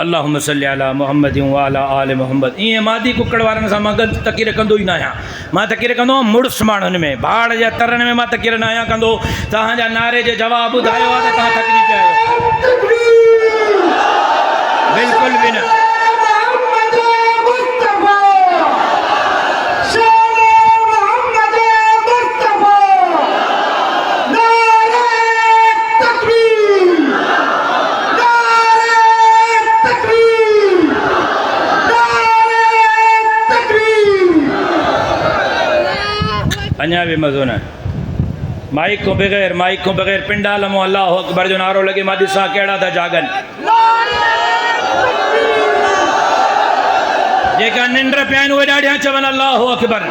अल्लाहुम्मा सल्ली अला मुहम्मद व अला आले मुहम्मद। ईअं मादी कुकड़ वारनि सां मां गंद तकीर कंदो ई न आहियां। मां तकीर कंदो आहियां मुड़ुस माण्हुनि में, भाड़ जा तरनि में मां तकीर न आहियां कंदो। तव्हांजा नारे जे जवाब ॿुधायो आहे त तव्हां थकिजी पिया आहियो। बिल्कुलु बि न। अञा भी मज़ो न। माइक को बग़ैर पिंडाल मो अल्लाह अकबर जो नारो लगे मां ॾिसां कहिड़ा था जागनि। जेका निंड पिया आहिनि उहे ॾाढियां चवनि अल्लाह अकबर।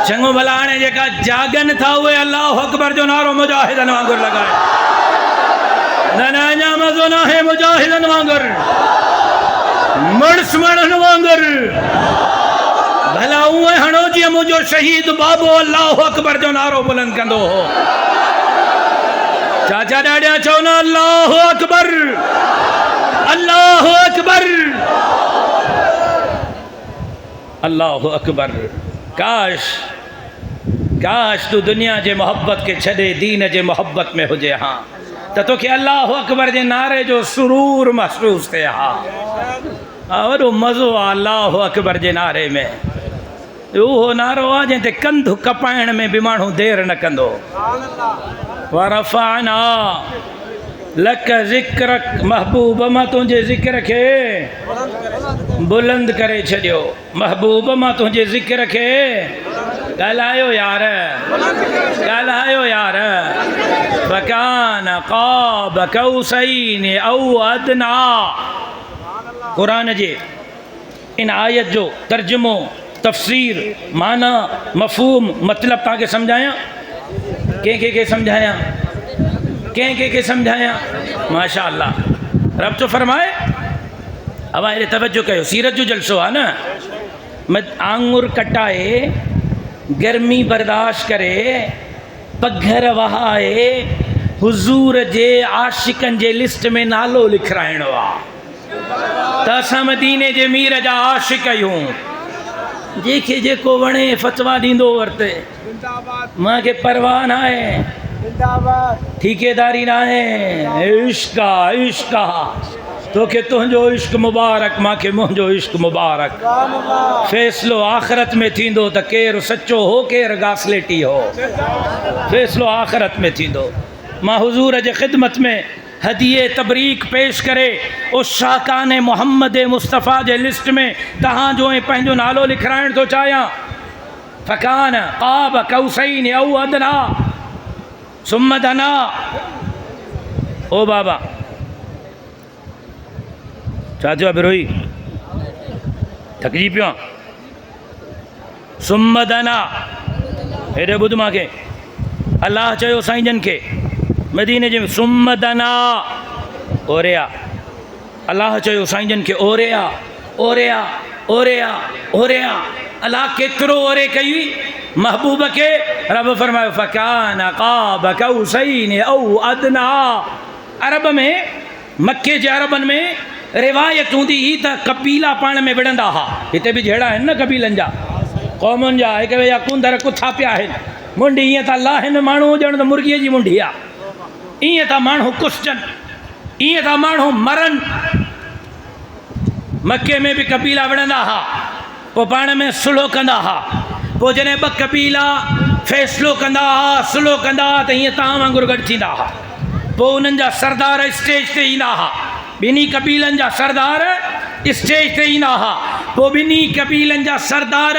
चङो भला हाणे जेका जागनि था उहे अल्लाह अकबर जो नारो मुजाहिदनि वांगुरु लॻाए। न न अञा मज़ो न आहे मुजाहिदनि वांगुरु, मुड़ुस माण्हुनि वांगुरु। भला उहे हणो जीअं मुंहिंजो शहीद बाबो अल्लाह अकबर जो नारो बुलंद कंदो हो। चाचा ॾाढिया चओ न अल्लाह अकबर, अल्लाह अकबर, अल्लाह अकबर। काश काश तू दुनिया जे मोहब्बत के छॾे दीन जे मोहब्बत में हुजे हा त तोखे अल्लाह अकबर जे नारे जो सुरूर महसूस थिए हा। वॾो मज़ो आहे अल्लाह अकबर जे नारे में। उहो नारो आहे जंहिं ते कंधु कपाइण में बि माण्हू देरि न कंदो। वरफ़अना लक ज़िक्रक, महबूब मां तुंहिंजे ज़िक्र खे बुलंद करे छॾियो। महबूब मां तुंहिंजे ज़िक्र खे ॻाल्हायो यार, ॻाल्हायो यार। फ़कान क़ाब कौसैन औ अदना। क़ुरान जे इन आयत जो तर्जुमो, तफ़सीर, माना, मफ़हूम, मतिलब तव्हांखे सम्झायां। कंहिंखे सम्झायां, कंहिंखे सम्झायां। माशा अल्लाह, रब तो फरमाए। अब हेॾे तवज्जो कयो, सीरत जो जलसो आहे न। आंगुर कटाए, गर्मी बर्दाश्त करे, पघर वहाए, हुज़ूर जे आशिकनि जे लिस्ट में नालो लिखाइणो आहे त असां मदीने जे मीर जा आशिक आहियूं। जंहिंखे जेको वणे फतवा ॾींदो वरिते, मूंखे परवाह न आहे, ठीकेदारी न आहे। इश्क आहे, इश्क आहे। तोखे तुंहिंजो इश्क मुबारक, मूंखे मुंहिंजो इश्क मुबारक। फ़ैसिलो आख़िरत में थींदो त केरु सचो हो केरु गासलेटी हो। फ़ैसिलो आख़िरत में थींदो। मां हुज़ूर जे ख़िदमत में हदिये तबरीक पेश करे उस शाहकान मोहम्मद मुस्तफ़ा जे लिस्ट में तव्हांजो ऐं पंहिंजो नालो लिखाइण थो चाहियां। फ़कान क़ाब कौसैन औ अदना सुम्म दना। ओ बाबा छा थियो आहे बिरोही, थकिजी पियो। सुम्म दना, हेॾे ॿुध मूंखे। अल्लाह चयो साईं जन खे मदीने जे सुम्म दना, ओरिया। अल्लाह चयो साईं जन खे ओरिया, ओरिया, ओरिया, ओरिया। अल्लाह केतिरो ओरे कई महबूब के। रब फरमायो फ़कान क़ाब कौसैन औ अदना। अरब में, मक्के जे अरबनि में रिवायत हूंदी हुई त कबीला पाण में विढ़ंदा हुआ। हिते बि जहिड़ा आहिनि न कबीलनि जा, क़ौमुनि जा, हिक ॿिए जा कुंदर कुथा पिया आहिनि। मुंडी ईअं था लाहिनि माण्हू ॼण त मुर्गीअ जी मुंडी आहे। ईअं था माण्हू कुसजनि, ईअं था माण्हू मरनि। मके में बि कबीला विढ़ंदा हुआ, पोइ पाण में सुलह कंदा हुआ। पोइ जॾहिं ॿ कबीला फ़ैसिलो कंदा हुआ, सुलो कंदा हुआ त हीअं तव्हां वांगुरु गॾु थींदा हुआ। पोइ उन्हनि जा सरदार स्टेज ते ईंदा हुआ, ॿिन्ही कबीलनि जा सरदार स्टेज ते ईंदा हुआ। पोइ ॿिन्ही कबीलनि जा सरदार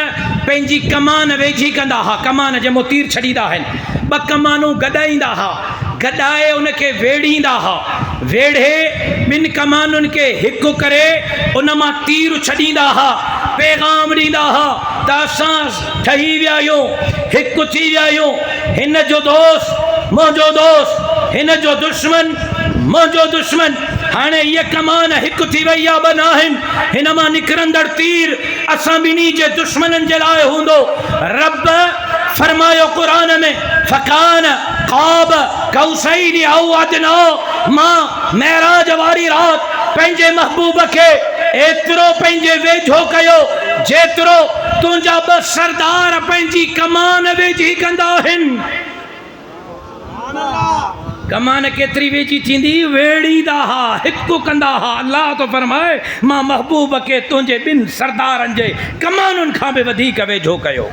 पंहिंजी कमान वेझी कंदा हुआ, कमान जंहिंमें तीर छॾींदा आहिनि। ॿ कमानूं गॾाईंदा हुआ, गॾाए उनखे वेड़ींदा हुआ, वेड़े ॿिनि कमानुनि खे हिकु करे उन मां तीर छॾींदा हुआ, पैगाम ॾींदा हुआ त असां ठही विया आहियूं, हिकु थी विया आहियूं। हिन जो दोस्त मुंहिंजो दोस्त, हिन जो दुश्मन मुंहिंजो दुश्मन। हाणे इहा कमान हिकु थी वई आहे, ॿ न आहिनि। हिन मां निकिरंदड़ तीर असां ॿिन्ही जे दुश्मननि जे लाइ हूंदो। रब फरमायो क़ुरान में, फ़कान क़ाब कौसैनि औ अदना। मां महराज वारी राति पंहिंजे महबूब खे एतिरो पंहिंजे वेझो कयो जेतिरो तुंहिंजा ॿ सरदार पंहिंजी कमान वेझी कंदा आहिनि। कमान केतिरी वेझी थींदी, वेड़ींदा हा, हिकु कंदा हा। अल्लाह तो फरमाए मां महबूब खे तुंहिंजे ॿिनि सरदारनि जे कमानुनि खां बि वधीक वेझो कयो।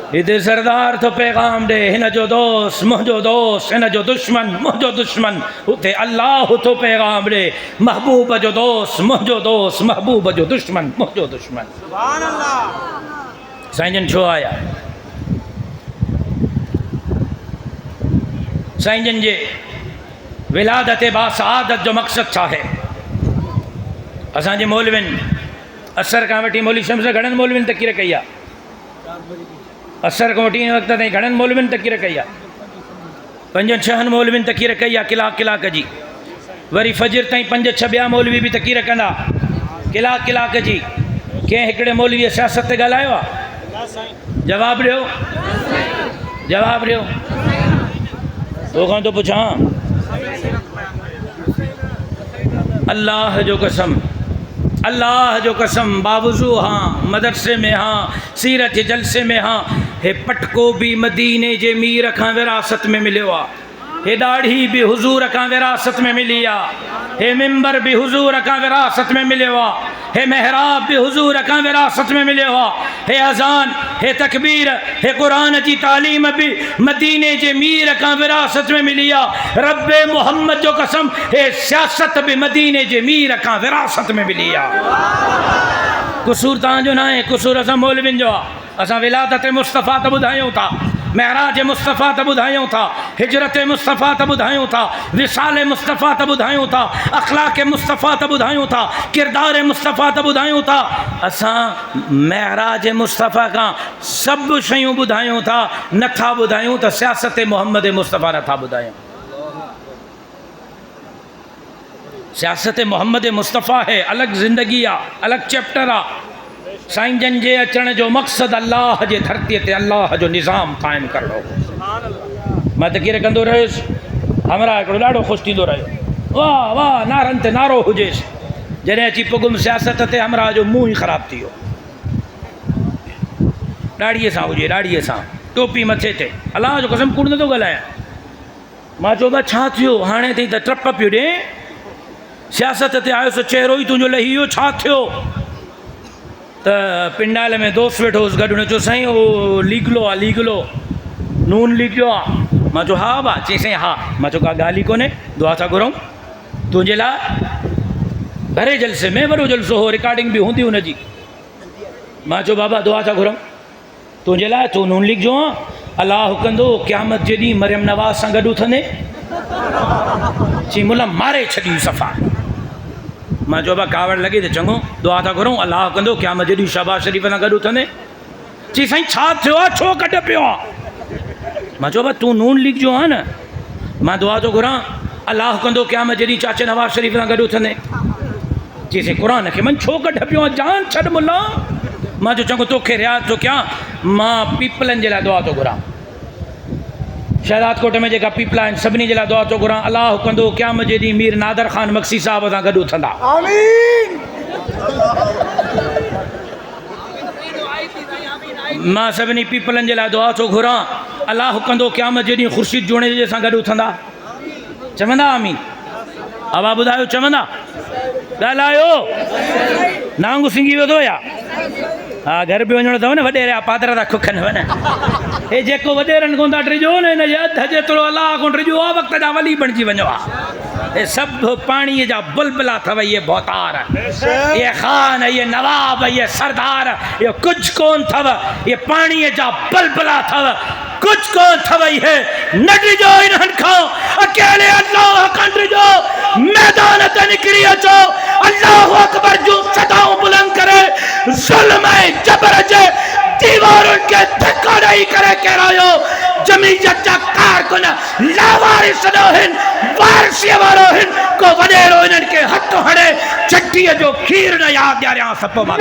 हिते सरदार तो पैगाम ॾे, हिन जो दोस्त मुंहिंजो दोस्त, हिन जो दुश्मन मुंहिंजो दुश्मन। उते अल्लाह तो पैगाम ॾे, महबूब जो दोस्त मुंहिंजो दोस्त, महबूब जो दुश्मन मुंहिंजो दुश्मन। सुभान अल्लाह। साईं जन छो आया? साईं जन जे विलादत बासआदत जो मक़सदु छा आहे? असांजे मौलवियुनि असर खां वठी मौलवी शम्स घणनि मौलवियुनि तक़रीर कई आहे? असर खां वठी वक़्त ताईं घणनि मौलवियुनि तक़रीर कई आहे? 5-6 मौलवियुनि तक़रीर कई आहे, कलाक जी। वरी फजर ताईं 5-6 ॿिया मौलवी बि तक़रीर कंदा कलाक जी। कंहिं हिकिड़े मौलवीअ सियासत ते ॻाल्हायो आहे? जवाबु ॾियो, जवाबु ॾियो। तोखां थो पुछां, अल्लाह जो कसम, अल्लाह जो कसम, बावजू हाँ, मदरसे में हाँ, सीरत जे जलसे में हाँ, हे पटको भी मदीने जे मीर खां विरासत में मिलियो आहे। हे दाढ़ी भी हुजूर खां विरासत में मिली आहे। हे मिंबर भी हुजूर खां विरासत में मिलियो आहे। हे महराब भी हुजूर खां विरासत में मिलियो आहे। हे अज़ान, हे तकबीर, हे क़ुरान जी तालीम भी मदीने जे मीर खां विरासत में मिली आहे। रब्बे मोहम्मद जो कसम, हे सियासत भी मदीने जे मीर खां विरासत में मिली आहे। कसूर तव्हांजो न आहे, कसूर असां मौलवियुनि जो आहे। असां विलादत मुस्तफ़ा त ॿुधायूं था, महराज मुस्तफ़ा त ॿुधायूं था, हिजरत मुस्तफ़ा त ॿुधायूं था, विसाल मुस्तफ़ा त ॿुधायूं था, अख़लाक़ मुस्तफ़ा त ॿुधायूं था, किरदार मुस्तफ़ा त ॿुधायूं था। असां महराज मुस्तफ़ा खां सभु शयूं ॿुधायूं था, नथा ॿुधायूं त सियासत मोहम्मद मुस्तफ़ा नथा ॿुधायूं। सियासत मोहम्मद मुस्तफ़ा है, अलॻि ज़िंदगी आहे, अलॻि चैप्टर आहे। साईं जन जे अचण जो मक़सदु अल्लाह जे धरतीअ ते अल्लाह जो निज़ाम क़ाइमु करणो। मां तक़रीर कंदो रहियुसि, हमरा हिकिड़ो ॾाढो ख़ुशि थींदो रहियो, वाह वाह, नारनि ते नारो हुजेसि। जॾहिं अची पुगुमि सियासत ते, हमरा जो मुंहुं ई ख़राबु थी वियो। ॾाढ़ीअ सां हुजे, ॾाढ़ीअ सां, टोपी मथे ते, अल्लाह जो कसम कूड़ नथो ॻाल्हायां। मां चयो बा छा थियो? हाणे ताईं त ट्रप पियो ॾे, सियासत ते आयुसि, चहिरो ई तुंहिंजो लही वियो, छा थियो? त पिंडाल में दोस्त वेठो हुउसि गॾु, हुन चयो साईं उहो लीगलो आहे, लीगलो नून लीगलो आहे। मां चयो हा बा, चई साईं हा। मां चयो का ॻाल्हि ई कोन्हे, दुआ था घुरूं तुंहिंजे लाइ। भरे जलसे में, वॾो जलसो हो, रिकॉर्डिंग बि हूंदी हुनजी। मां चयो बाबा दुआ था घुरूं तुंहिंजे लाइ, तूं नून लीग जो आहे, अलाह कंदो क़यामत जे ॾींहुं मरियम नवाज़ सां गॾु उथंदे। चई मुला मारे छॾी सफ़ा। मां चयो बा कावड़ लॻे त चङो, दुआ था घुरूं, अलाह कंदो क़यामत जे ॾींहुं शहबाज़ शरीफ़ सां गॾु उथंदे। चई साईं छा थियो आहे, छो कढ पियो आहे? मां चयो बा तूं नून लीग जो आहे न, मां दुआ थो घुरां, अलाह कंदो क़यामत जे ॾींहुं चाचे नवाज़ शरीफ़ सां गॾु उथंदे। चई साईं क़ुरान खे मन छो कढ पियो आहे, जान छॾ मुला। मां चयो चङो, तोखे रियाज़ थो कयां, मां पीपलनि जे लाइ दुआ थो घुरां। शहदाद कोट में जेका पीपल आहिनि सभिनी जे लाइ दुआ थो घुरां, अलाह कंदो क़यामत जे ॾींहुं मीर नादर ख़ान मक्सी साहिब सां गॾु उथंदा। आमीन। मां सभिनी पीपलनि जे लाइ दुआ थो घुरां, अलाह कंदो क़यामत जे ॾींहुं ख़ुर्शीद जोणे जे सां गॾु उथंदा। चवंदा आमीन? आवा ॿुधायो, चवंदा? ॻाल्हायो, नांग सिंगी वियो या? हा, घर बि वञिणो अथव न, वॾे रहिया पादर था खुखनि वञ। हे जेको वॾेरनि कोन था टिजो न हिन जे अध जेतिरो अलाह कोन टिजो आहे वक़्त जा वली बणिजी वञो आहे हे सभु पाणीअ जा बुलबुला अथव इहे भौतार इहे ख़ान इहे नवाब इहे सरदार इहो कुझु कोन अथव इहे पाणीअ जा बुलबुला अथव कुझु कोन अथव इहे न टिजो इन्हनि खां अकेले अल्लाह खां टिजो मैदान ते निकिरी अचो अल्लाहु अकबर जूं सदाऊं बुलंद करे ज़ुल्म ऐं जबर जे दीवारुनि खे धक्का ॾेई करे किरायो जमीयत जा कारकुन लावारिस न आहिनि वारसीअ वारो आहिनि को वॾेरो इन्हनि खे हथ हणे चटीअ जो खीर न यादि ॾियारियां सभु मां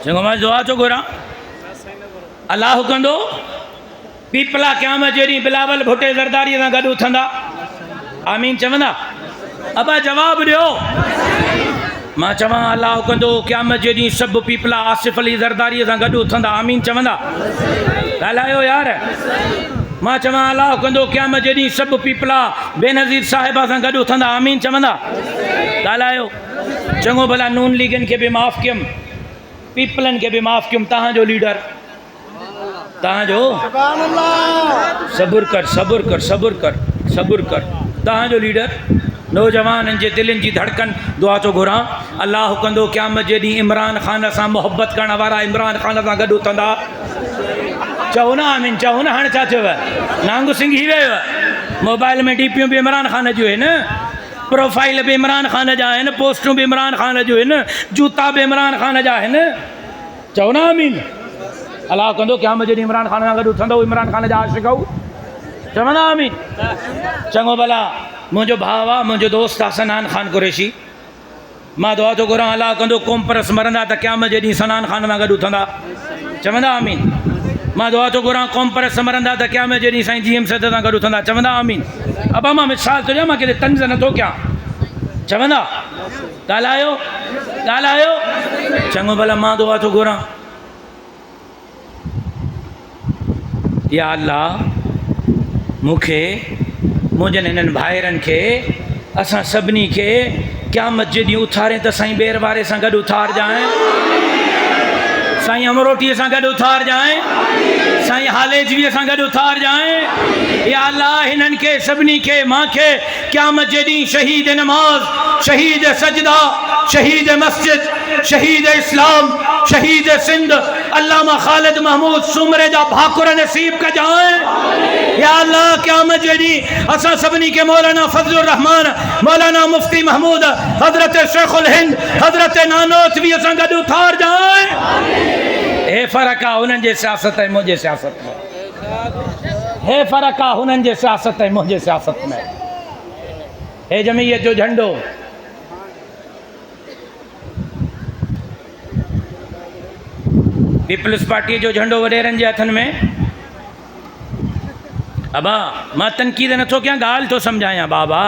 चङो मां दुआ थो घुरां अलाह कंदो पीपला क़यामत जे ॾींहुं बिलावल भुटे ज़रदारीअ सां गॾु उथंदा आमीन चवंदा अबा जवाबु ॾियो मां चवां अलाह कंदो क़यामत जे ॾींहुं सभु पीपला आसिफ़ अली ज़रदारीअ सां गॾु उथंदा आमीन चवंदा ॻाल्हायो यार मां चवां अलाह कंदो क़यामत जे ॾींहुं सभु पीपला बेनज़ीर साहिबा सां गॾु उथंदा आमीन चवंदा ॻाल्हायो चङो भला नून लीगनि खे बि माफ़ु कयुमि पीपलनि खे बि माफ़ु कयुमि तव्हांजो लीडर तव्हांजो सबुर कर सबुर कर सबुर कर सबुर कर तव्हांजो लीडर नौजवाननि जे दिलनि जी धड़कन दुआ थो घुरां अलाह कंदो क़यामत जे ॾींहुं इमरान ख़ान सां मोहबत करण वारा इमरान ख़ान सां गॾु उथंदा चओ न आमीन चओ न हाणे छा चयव नांग सिंघी वियो मोबाइल में डीपियूं बि इमरान ख़ान जूं आहिनि प्रोफाइल बि इमरान ख़ान जा आहिनि पोस्टूं बि इमरान ख़ान जूं आहिनि जूता बि इमरान ख़ान जा आहिनि चओ न आमीन अलाह कंदो क़यामत जे ॾींहुं इमरान ख़ान सां गॾु उथंदो इमरान ख़ान जा आशिक़ चवंदा आमीन चङो भला मुंहिंजो भाउ आहे मुंहिंजो दोस्त आहे सनान ख़ान कुरैशी मां दुआ थो घुरां अलाह कंदो क़ौम परस मरंदा त क़यामत जे ॾींहुं सनान ख़ान सां गॾु उथंदा चवंदा आमीन मां दुआ थो घुरां क़ौम परस मरंदा त क़यामत जे ॾींहुं साईं जी एम सद सां गॾु उथंदा चवंदा आमीन अबा मां मिसाल थो ॾियां मां किथे तंज़ नथो कयां चवंदा ॻाल्हायो ॻाल्हायो चङो भला मां दुआ थो घुरां या अल्लाह मूंखे मुंहिंजनि हिननि भाइरनि खे असां सभिनी खे क़यामत जे ॾींहुं उथारे त साईं ॿेर वारे सां गॾु उथारजांइ साईं अमरोटीअ सां गॾु उथारजांइ साईं हालेजवीअ सां गॾु उथारजांइ या अल्लाह हिननि खे सभिनी खे मूंखे क़यामत जे ॾींहुं शहीद नमाज़ शहीद सजदा शहीद मस्जिद शहीद इस्लाम शहीद सिंध अल्लामा ख़ालिद महमूद सुमरे जा भाकुर नसीब कजांइ या अल्लाह क़यामत जे ॾींहुं असां सभिनी खे मौलाना फज़लुर रहमान मौलाना मुफ्ती महमूद हज़रत शेखुल हिंद हज़रत नानोतवीअ सां गॾु उथारजांइ हे फ़र्क़ु आहे हुननि जे सियासत ऐं मुंहिंजे सियासत में हे फ़र्क़ु आहे हुननि जे सियासत ऐं मुंहिंजे सियासत में हे जमीयत जो झंडो पीपल्स पार्टीअ जो झंडो वॾेरनि जे हथनि में अबा मां तनक़ीद नथो कयां ॻाल्हि थो सम्झायां बाबा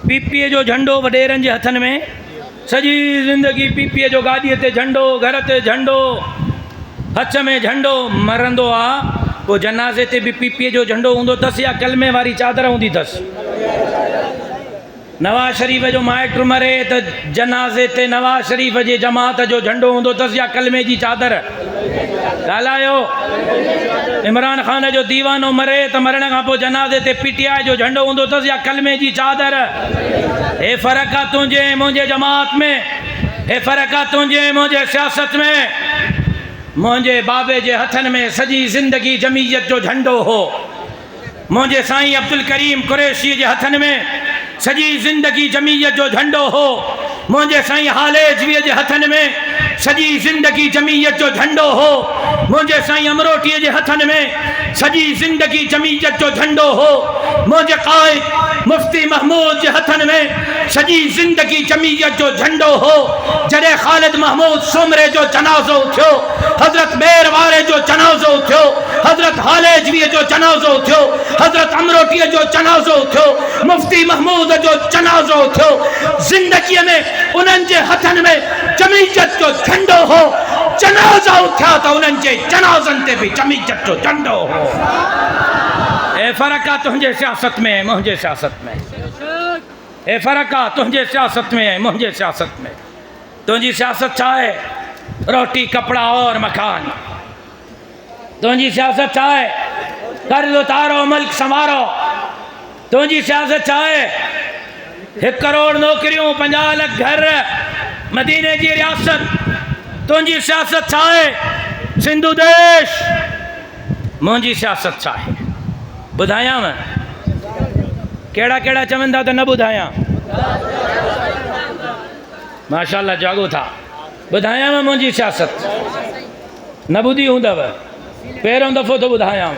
पीपीअ जो झंडो वॾेरनि जे हथनि में सॼी ज़िंदगी पीपीअ जो गाॾीअ ते झंडो घर ते झंडो हथ में झंडो मरंदो आहे पोइ जनाज़े ते बि पीपीअ जो झंडो हूंदो अथसि या कलमे वारी चादर हूंदी अथसि नवाज़ शरीफ़ जो माइट मरे त जनाज़े ते नवाज़ शरीफ़ जे जमात जो झंडो हूंदो अथसि या कलमे जी चादर ॻाल्हायो इमरान ख़ान जो दीवानो मरे त मरण खां पोइ जनाज़े ते पीटीआई जो झंडो हूंदो अथसि या कलमे जी चादर हे फ़र्क़ु आहे तुंहिंजे मुंहिंजे जमात में हे फ़र्क़ु आहे तुंहिंजे मुंहिंजे सियासत में मुंहिंजे बाबे जे हथनि में सॼी ज़िंदगी जमीयत जो झंडो हो मुंहिंजे साईं अब्दुल करीम कुरैशी जे हथनि में सॼी ज़िंदगी जमीयत जो झंडो हो मुंहिंजे साईं हालेजवीअ जे हथनि में सॼी ज़िंदगी जमीयत जो झंडो हो मुंहिंजे साईं अमरोटीअ जे हथनि में सॼी ज़िंदगी जमीयत जो झंडो हो मुंहिंजे क़ाइद मुफ्ती महमूद जे हथनि में सजी जिंदगी जमीयत जो झंडो हो। जॾहिं ख़ालिद महमूद सुमरे जो जनाज़ो थियो, हज़रत मेर वारे जो जनाज़ो थियो, हज़रत हालेजवीअ जो जनाज़ो थियो, हज़रत अमरोटीअ जो जनाज़ो थियो, मुफ्ती महमूद जो जनाज़ो थियो। ज़िंदगीअ में उन्हनि जे हथनि में जमीयत जो झंडो हो। जनाज़ा उथिया त उन्हनि जे जनाज़नि ते बि जमीयत जो झंडो हो। ए फ़र्क़ु आहे तुंहिंजे सियासत में मुंहिंजे सियासत में, ए फ़र्क़ु आहे तुंहिंजे सियासत में मुंहिंजे सियासत में। तुंहिंजी सियासत छा आहे? रोटी कपड़ा और मकान। तुंहिंजी सियासत छा आहे? कर्ज़ उतारो मुल्क संवारो। तुंहिंजी सियासत छा आहे? 1 करोड़ नौकरियूं, 50 लाख घर, मदीने जी रियासत। तुंहिंजी सियासत छा आहे? सिंधु देश। मुंहिंजी सियासत छा आहे? ॿुधायांव? कहिड़ा कहिड़ा चवंदा त न ॿुधायां? माशाअल्लाह जागो था। ॿुधायांव मुंहिंजी सियासत? न ॿुधी हूंदव, पहिरियों दफ़ो थो ॿुधायांव।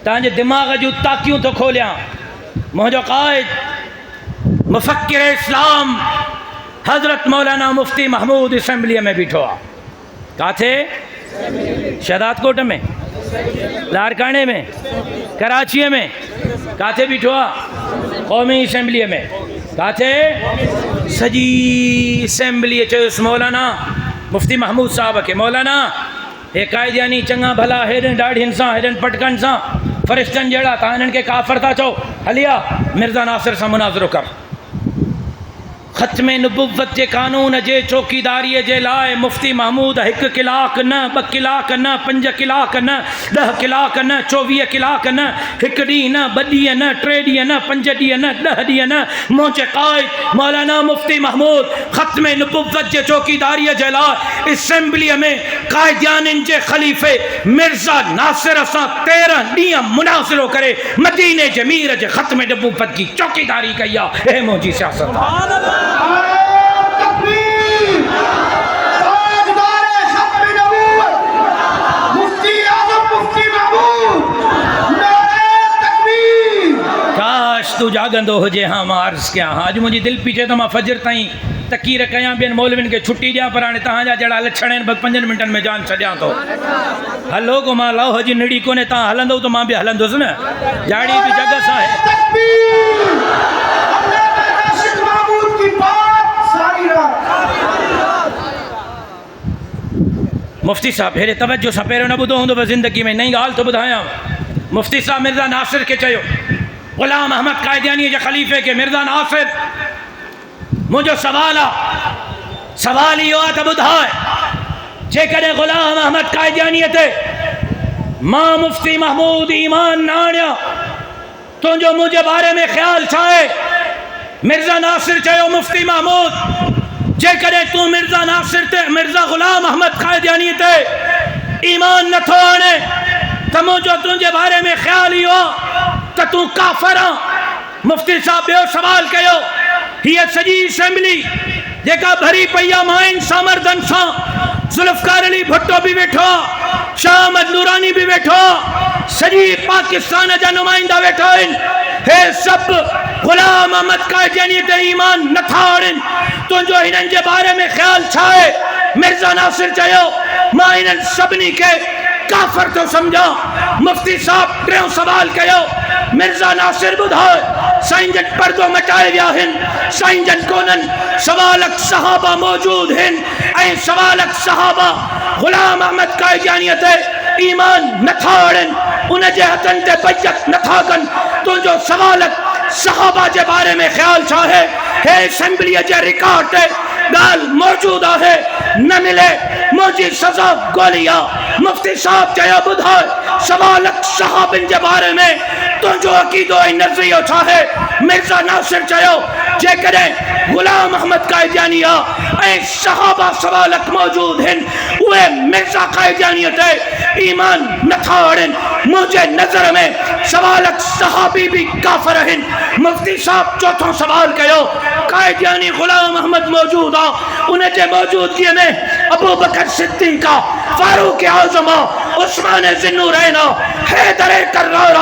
तव्हांजे दिमाग़ जूं ताकियूं थो खोलियां। मुंहिंजो क़ाइद मुफ़क्किर इस्लाम हज़रत मौलाना मुफ्ती महमूद असेंबलीअ में बीठो आहे। किथे? शहदादकोट में, लारकाणे में, कराचीअ में। किथे बीठो आहे? क़ौमी असेंबलीअ में। किथे? सॼी असेंबलीअ चयोसि मौलाना मुफ्ती महमूद साहब खे, मौलाना हे क़ाइदियानी चङा भला हेॾनि ॾाढियुनि सां, हेॾनि पटकनि सां, फ़रिश्तनि जहिड़ा, तव्हां हिननि खे काफ़िर था चओ। हलिया मिर्ज़ा नासिर सां मुनाज़िरो कर। ख़त्म नबुव्वत जे कानून जे चौकीदारीअ जे लाइ मुफ्ती महमूद 1 कलाक न, 2 कलाक न, 5 कलाक न, 10 कलाक न, 24 कलाक न, 1 ॾींहुं न, 2 ॾींहं न, 3 ॾींहं न, 5 ॾींहं न, 10 ॾींहं न। मुंहिंजे क़ाइद मौलाना मुफ्ती महमूद ख़त्म नबुव्वत जे चौकीदारीअ जे लाइ असेंबलीअ में क़ाइदियाननि जे ख़लीफ़े मिर्ज़ा नासिर सां 13 ॾींहं मुनाज़िरो करे मदीने जे मीर जे ख़त्म नबुव्वत जी चौकीदारी कई आहे। हे मुंहिंजी सियासत आहे। काश तू जागंदो हुजे। हाँ मां अर्ज़ कयां, हाँ अॼु मुंहिंजी दिलि पई चए त मां फजर ताईं तकीर कयां, ॿियनि मौलवियुनि खे छुटी ॾियां, पर हाणे तव्हांजा जहिड़ा लक्षण आहिनि 5 मिंटनि में जान छॾियां थो। हलो को मां लहो जी निड़ी कोन्हे, तव्हां हलंदो त मां बि हलंदुसि न। जाड़ी बि जग सां आहे। मुफ्ती साहब हेरे तवज्जो सां पहिरियों न ॿुधो हूंदो ज़िंदगी में, नई ॻाल्हि थो ॿुधायां। मुफ्ती साहब मिर्ज़ा नासिर खे चयो, ग़ुलाम अहमद क़ाइदियानी जे ख़लीफ़े खे, मिर्ज़ा नासिर मुंहिंजो सवाल आहे, सवाल इहो आहे त ॿुधाए, जेकॾहिं ग़ुलाम अहमद क़ाइदियानीअ ते मां मुफ्ती महमूद ईमान न आणियां, तुंहिंजो मुंहिंजे बारे में ख़्यालु छा आहे? मिर्ज़ा नासिर चयो, मुफ्ती महमूद जेकॾहिं तूं मिर्ज़ा नासिर ते, मिर्ज़ा ग़ुलाम अहमद क़ाइदियानी ते ईमान नथो आणे त मुंहिंजो तुंहिंजे बारे में ख़्यालु इहो त तूं काफ़िर आहीं। मुफ्ती साहब ॿियो सवाल कयो, हीअ सॼी असेंबली जेका भरी पई आहे माइन सां, मर्दनि सां, ज़ुल्फ़िकार अली भुट्टो बि वेठो आहे, शाह अहमद नूरानी बि वेठो आहे, सॼी पाकिस्तान जा नुमाइंदा वेठा आहिनि। हे सभु ग़ुलाम अहमद क़ाइदियानी ते ईमान नथा आणनि, तुंहिंजो हिननि जे बारे में ख़्यालु छा आहे? मिर्ज़ा नासिर चयो, मां हिननि सभिनी खे काफ़िर थो सम्झां। मुफ्ती साहब टियों सवाल कयो, मिर्ज़ा नासिर ॿुधाए, साईं जन पर्दो मटाए विया आहिनि, साईं जन कोन्हनि, सवालक सहाबा मौजूद आहिनि, ऐं सवालक सहाबा ग़ुलाम अहमद क़ाइदियानी ते ईमान नथा आणनि, उन जे हथनि ते बैअत नथा कनि। तुंहिंजो सवालक सहाबा जे बारे में ख़्यालु छा आहे? हे असेंबलीअ जे रिकॉर्ड ते ॻाल्हि मौजूद आहे, न मिले मुंहिंजी सज़ा गोली आहे। मुफ्ती साहब चयो, ॿुधाए, सवालक सहाबनि जे बारे में तुंहिंजो अक़ीदो ऐं नज़रियो छा आहे? मिर्ज़ा नासिर चयो, जेकॾहिं ग़ुलाम अहमद क़ाइदियानी आहे ऐं सहाबा सवालक मौजूद आहिनि, उहे मिर्ज़ा क़ाइदियानीअ ते ईमान नथा आणनि, मुंहिंजे नज़र में सवालक सहाबी भी काफ़िर आहिनि। मुफ्ती साहब चौथों सवाल कयो, क़ाइदियानी ग़ुलाम अहमद मौजूद आहे, उन जे मौजूदगीअ में अबू बकर सिद्दीक़, फारूक आज़म, उस्मान ज़ुन्नूरैन, हैदर कर्रार,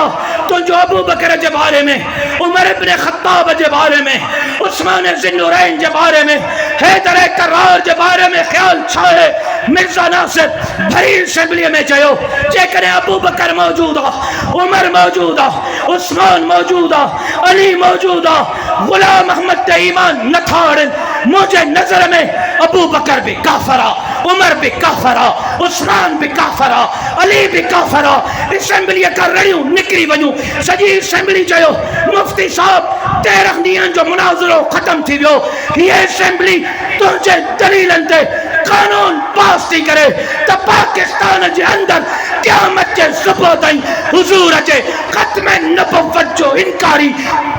तुंहिंजो अबू अबू बकर के बारे में, उमर इब्न खत्ताब के बारे में, उस्मान ज़िन्नुरैन के बारे में, हैदर कर्रार के बारे में ख्याल छाए। मिर्जा नासिर भरी असेंबली में चयो जेकॾहिं अबू बकर मौजूद आहे, उमर मौजूद आहे, उस्मान मौजूद आहे, अली मौजूद आहे, गुलाम अहमद ते ईमान नथा आणनि, मुझे नजर में अबू बकर भी काफरा, उमर भी काफरा, उस्मान भी काफरा, अली भी काफरा। असेंबली का रड़ियूं निकरी वञूं। सॼी असेंबली चयो मुफ्ती साहब 13 ॾींहंनि जो मुनाज़रो ख़त्म थी वियो। हीअ असेंबली तुंहिंजे दलीलनि ते कानून पास थी करे त पाकिस्तान जे अंदर क़यामत जे सुबुह ताईं हुज़ूर अचे ख़त्म नबुव्वत जो इनकारी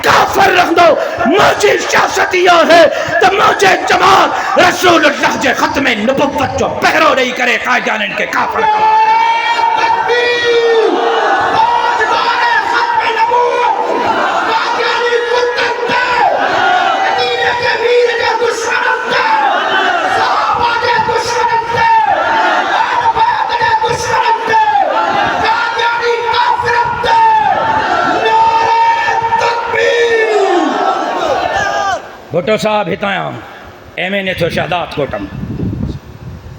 काफ़िर रहंदो। मुंहिंजी सियासत इहा है त मुंहिंजे जमात रसूलुल्लाह जे ख़त्म नबुव्वत जो पहरो ॾेई करे क़ाइदाननि खे काफ़िर कयो। भुट्टो साहब हितां MNA थियो शहदाद कोट में,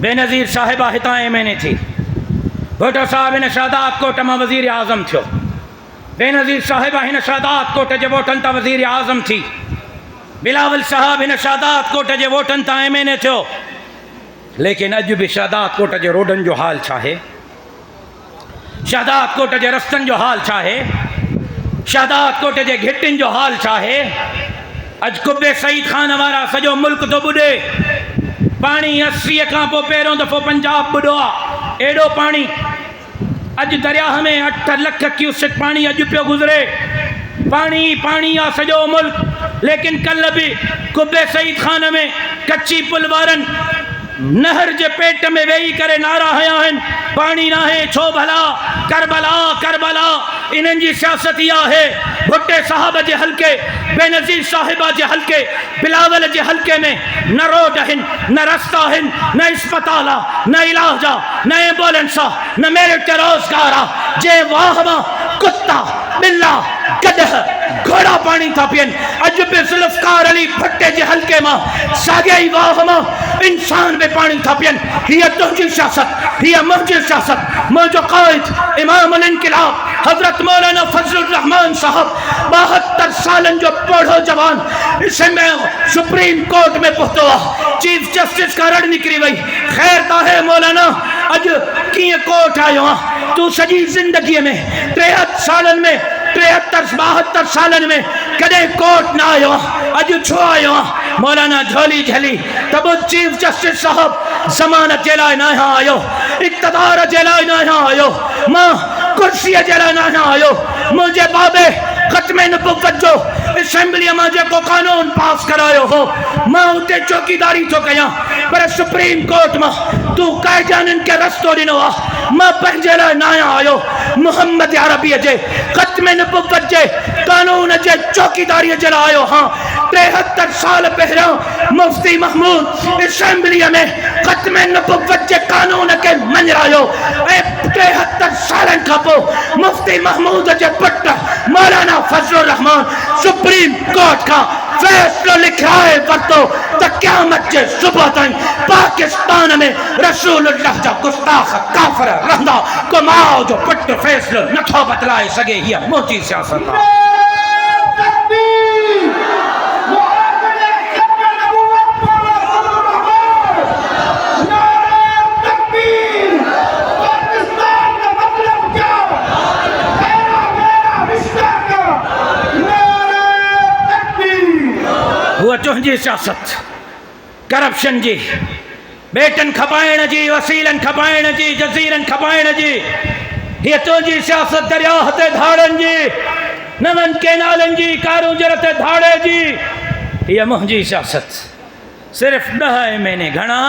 बेनज़ीर साहिबा हितां MNA थी, भुट्टो साहब हिन शहदाद कोट में वज़ीर आज़म थियो, बेनज़ीर साहिबा हिन शहदाद कोट जे वोटनि तां वज़ीर आज़म थी, बिलावल साहब हिन शहदाद कोट जे वोटनि तां MNA थियो। लेकिन अॼु बि शहदाद कोट जे रोडनि जो हाल छा आहे, शहदाद कोट जे रस्तनि जो हाल छा आहे, शहदाद कोट जे घिटियुनि जो हाल छा आहे। अज कुब्बे सईद खान वारा सॼो मुल्क तो ॿुॾे। पानी 80 खां पोइ पहिरियों दफ़ो पंजाब ॿुॾो आहे। एॾो पानी अॼु दरियाह में 8 लख क्यूसेक पानी अॼु पियो गुज़रे। पानी पानी आहे सॼो मुल्क। लेकिन कल बि कुब्बे सईद खान में कच्ची पुल वारनि नहर जे पेट में वेही करे नारा हया आहिनि, पानी ना है छो भला, करबला करबला। इन्हनि जी सियासत इहा है। भुट्टे साहब जे हल्के, बेनज़ीर साहिबा जे हल्के, बिलावल जे हल्के में न रोड आहिनि, न रस्ता आहिनि, न अस्पताल आहे, न इलाज आहे, न एम्बुलेंस आहे, न मेरिट रोज़गार आहे। जे वाह मां कुत्ता बिल्ला गदह घोड़ा पानी था पियनि। अॼु बि ज़ुल्फ़कार अली भट्टे जे हल्के मां साॻिए ई वाह मां इंसान बि पानी था पियनि। हीअ तुंहिंजी सियासत, हीअ मुंहिंजी सियासत। मुंहिंजो क़ाइद इमाम अल इनक़िलाब हज़रत मौलाना फज़लुर रहमान साहब 72 सालनि जो पौढो जवान सुप्रीम कोर्ट में पहुतो आहे। चीफ जस्टिस का रड़ निकिरी वई। ख़ैर त आहे मौलाना, अॼु कीअं कोर्ट आयो आहे? तूं सॼी ज़िंदगीअ में 73 सालनि में 72 सालनि में कॾहिं कोर्ट न आयो आहे, अॼु छो आयो आहे? मौलाना झोली झली त पोइ चीफ जस्टिस साहब ज़मानत जे लाइ न आयो, इक़्तिदार जे लाइ न आयो, मां कुर्सीअ जे लाइ न आयो। मुंहिंजे बाबे ख़त्म नबुव्वत जो असेंबलीअ मां जेको कानून पास करायो हो, मां उते चौकीदारी थो कयां। पर सुप्रीम कोर्ट मां तूं क़ाइदाननि खे रस्तो ॾिनो आहे। मां पंहिंजे लाइ न आयो, मुहम्मद अरबीअ जे ख़त्म नबुव्वत जे कानून जे चौकीदारीअ जे लाइ आयो। हाँ, 73 साल पहिरियों मुफ्ती महमूद असेंबलीअ में ख़त्म नबुव्वत जे कानून खे मंझरायो ऐं 73 सालनि खां पोइ मुफ्ती महमूद जे पुट मौलाना फज़लुर रहमान सुप्रीम कोर्ट का फैसलो लिखाए वरितो त क़यामत जे सुबुह ताईं पाकिस्तान में रसूलुल्लाह जा गुस्ताख काफ़िर रहंदा। को माउ जो पुट फैसलो नथो बदलाए सघे। हीअ मुंहिंजी सियासत आहे। हुआ तुंहिंजी सियासत करप्शन जी, बेटन खपाइण जी, वसीलन खपाइण जी, जज़ीरन खपाइण जी। हीअ तुंहिंजी सियासत दरियाह ते धाड़नि जी, नवनि केनालनि जी, कारूंजर ते धाड़े जी। हीअ मुंहिंजी सियासत। सिर्फ़ 10 महीने घणा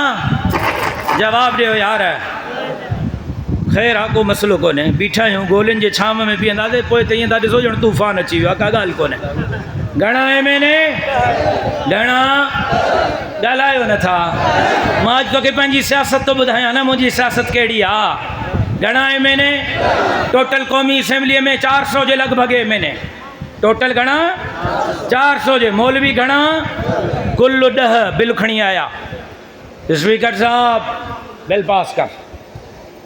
जवाब ॾियो यार। ख़ैर आहे, को मसइलो कोन्हे। बीठा आहियूं गोलियुनि जे छांव में बीहंदासीं, पोइ त ईअं था ॾिसो ॼण तूफ़ान अची वियो आहे। का ॻाल्हि कोन्हे। घणा महीने घणा ॻाल्हायो नथा। मां अॼु तोखे पंहिंजी सियासत थो ॿुधायां न। मुंहिंजी सियासत कहिड़ी आहे? घणा एमएनए टोटल क़ौमी असम्बलीअ में 400 जे लॻभॻि एमएनए टोटल घणा 400 जे मौलवी घणा कुल 10 बिल खणी आया स्पीकर साहब बिल पास कर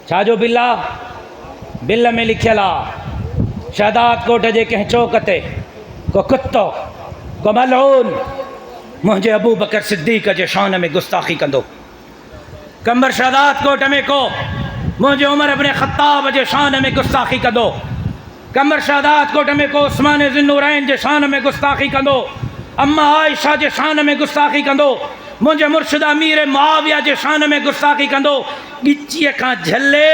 छा जो बिल आहे बिल में लिखियल आहे शहदाद कोट जे कंहिं चौक ते को कुत्तो को मलऊन मुंहिंजे अबू बकर सिद्दीक़ जे शान में गुस्ताखी कंदो कमर शहदाद कोट में को मुंहिंजे उमर इब्न ख़त्ताब जे शान में गुस्ताखी कंदो कमर शहदाद कोट में को उस्मान ज़ुन्नूरैन जे शान में गुस्ताखी कंदो अम्मा आयशा जे शान में गुस्ताखी कंदो मुंहिंजे मुर्शिद अमीर मुआविया जे शान में गुस्ताखी कंदो गिचीअ खां झले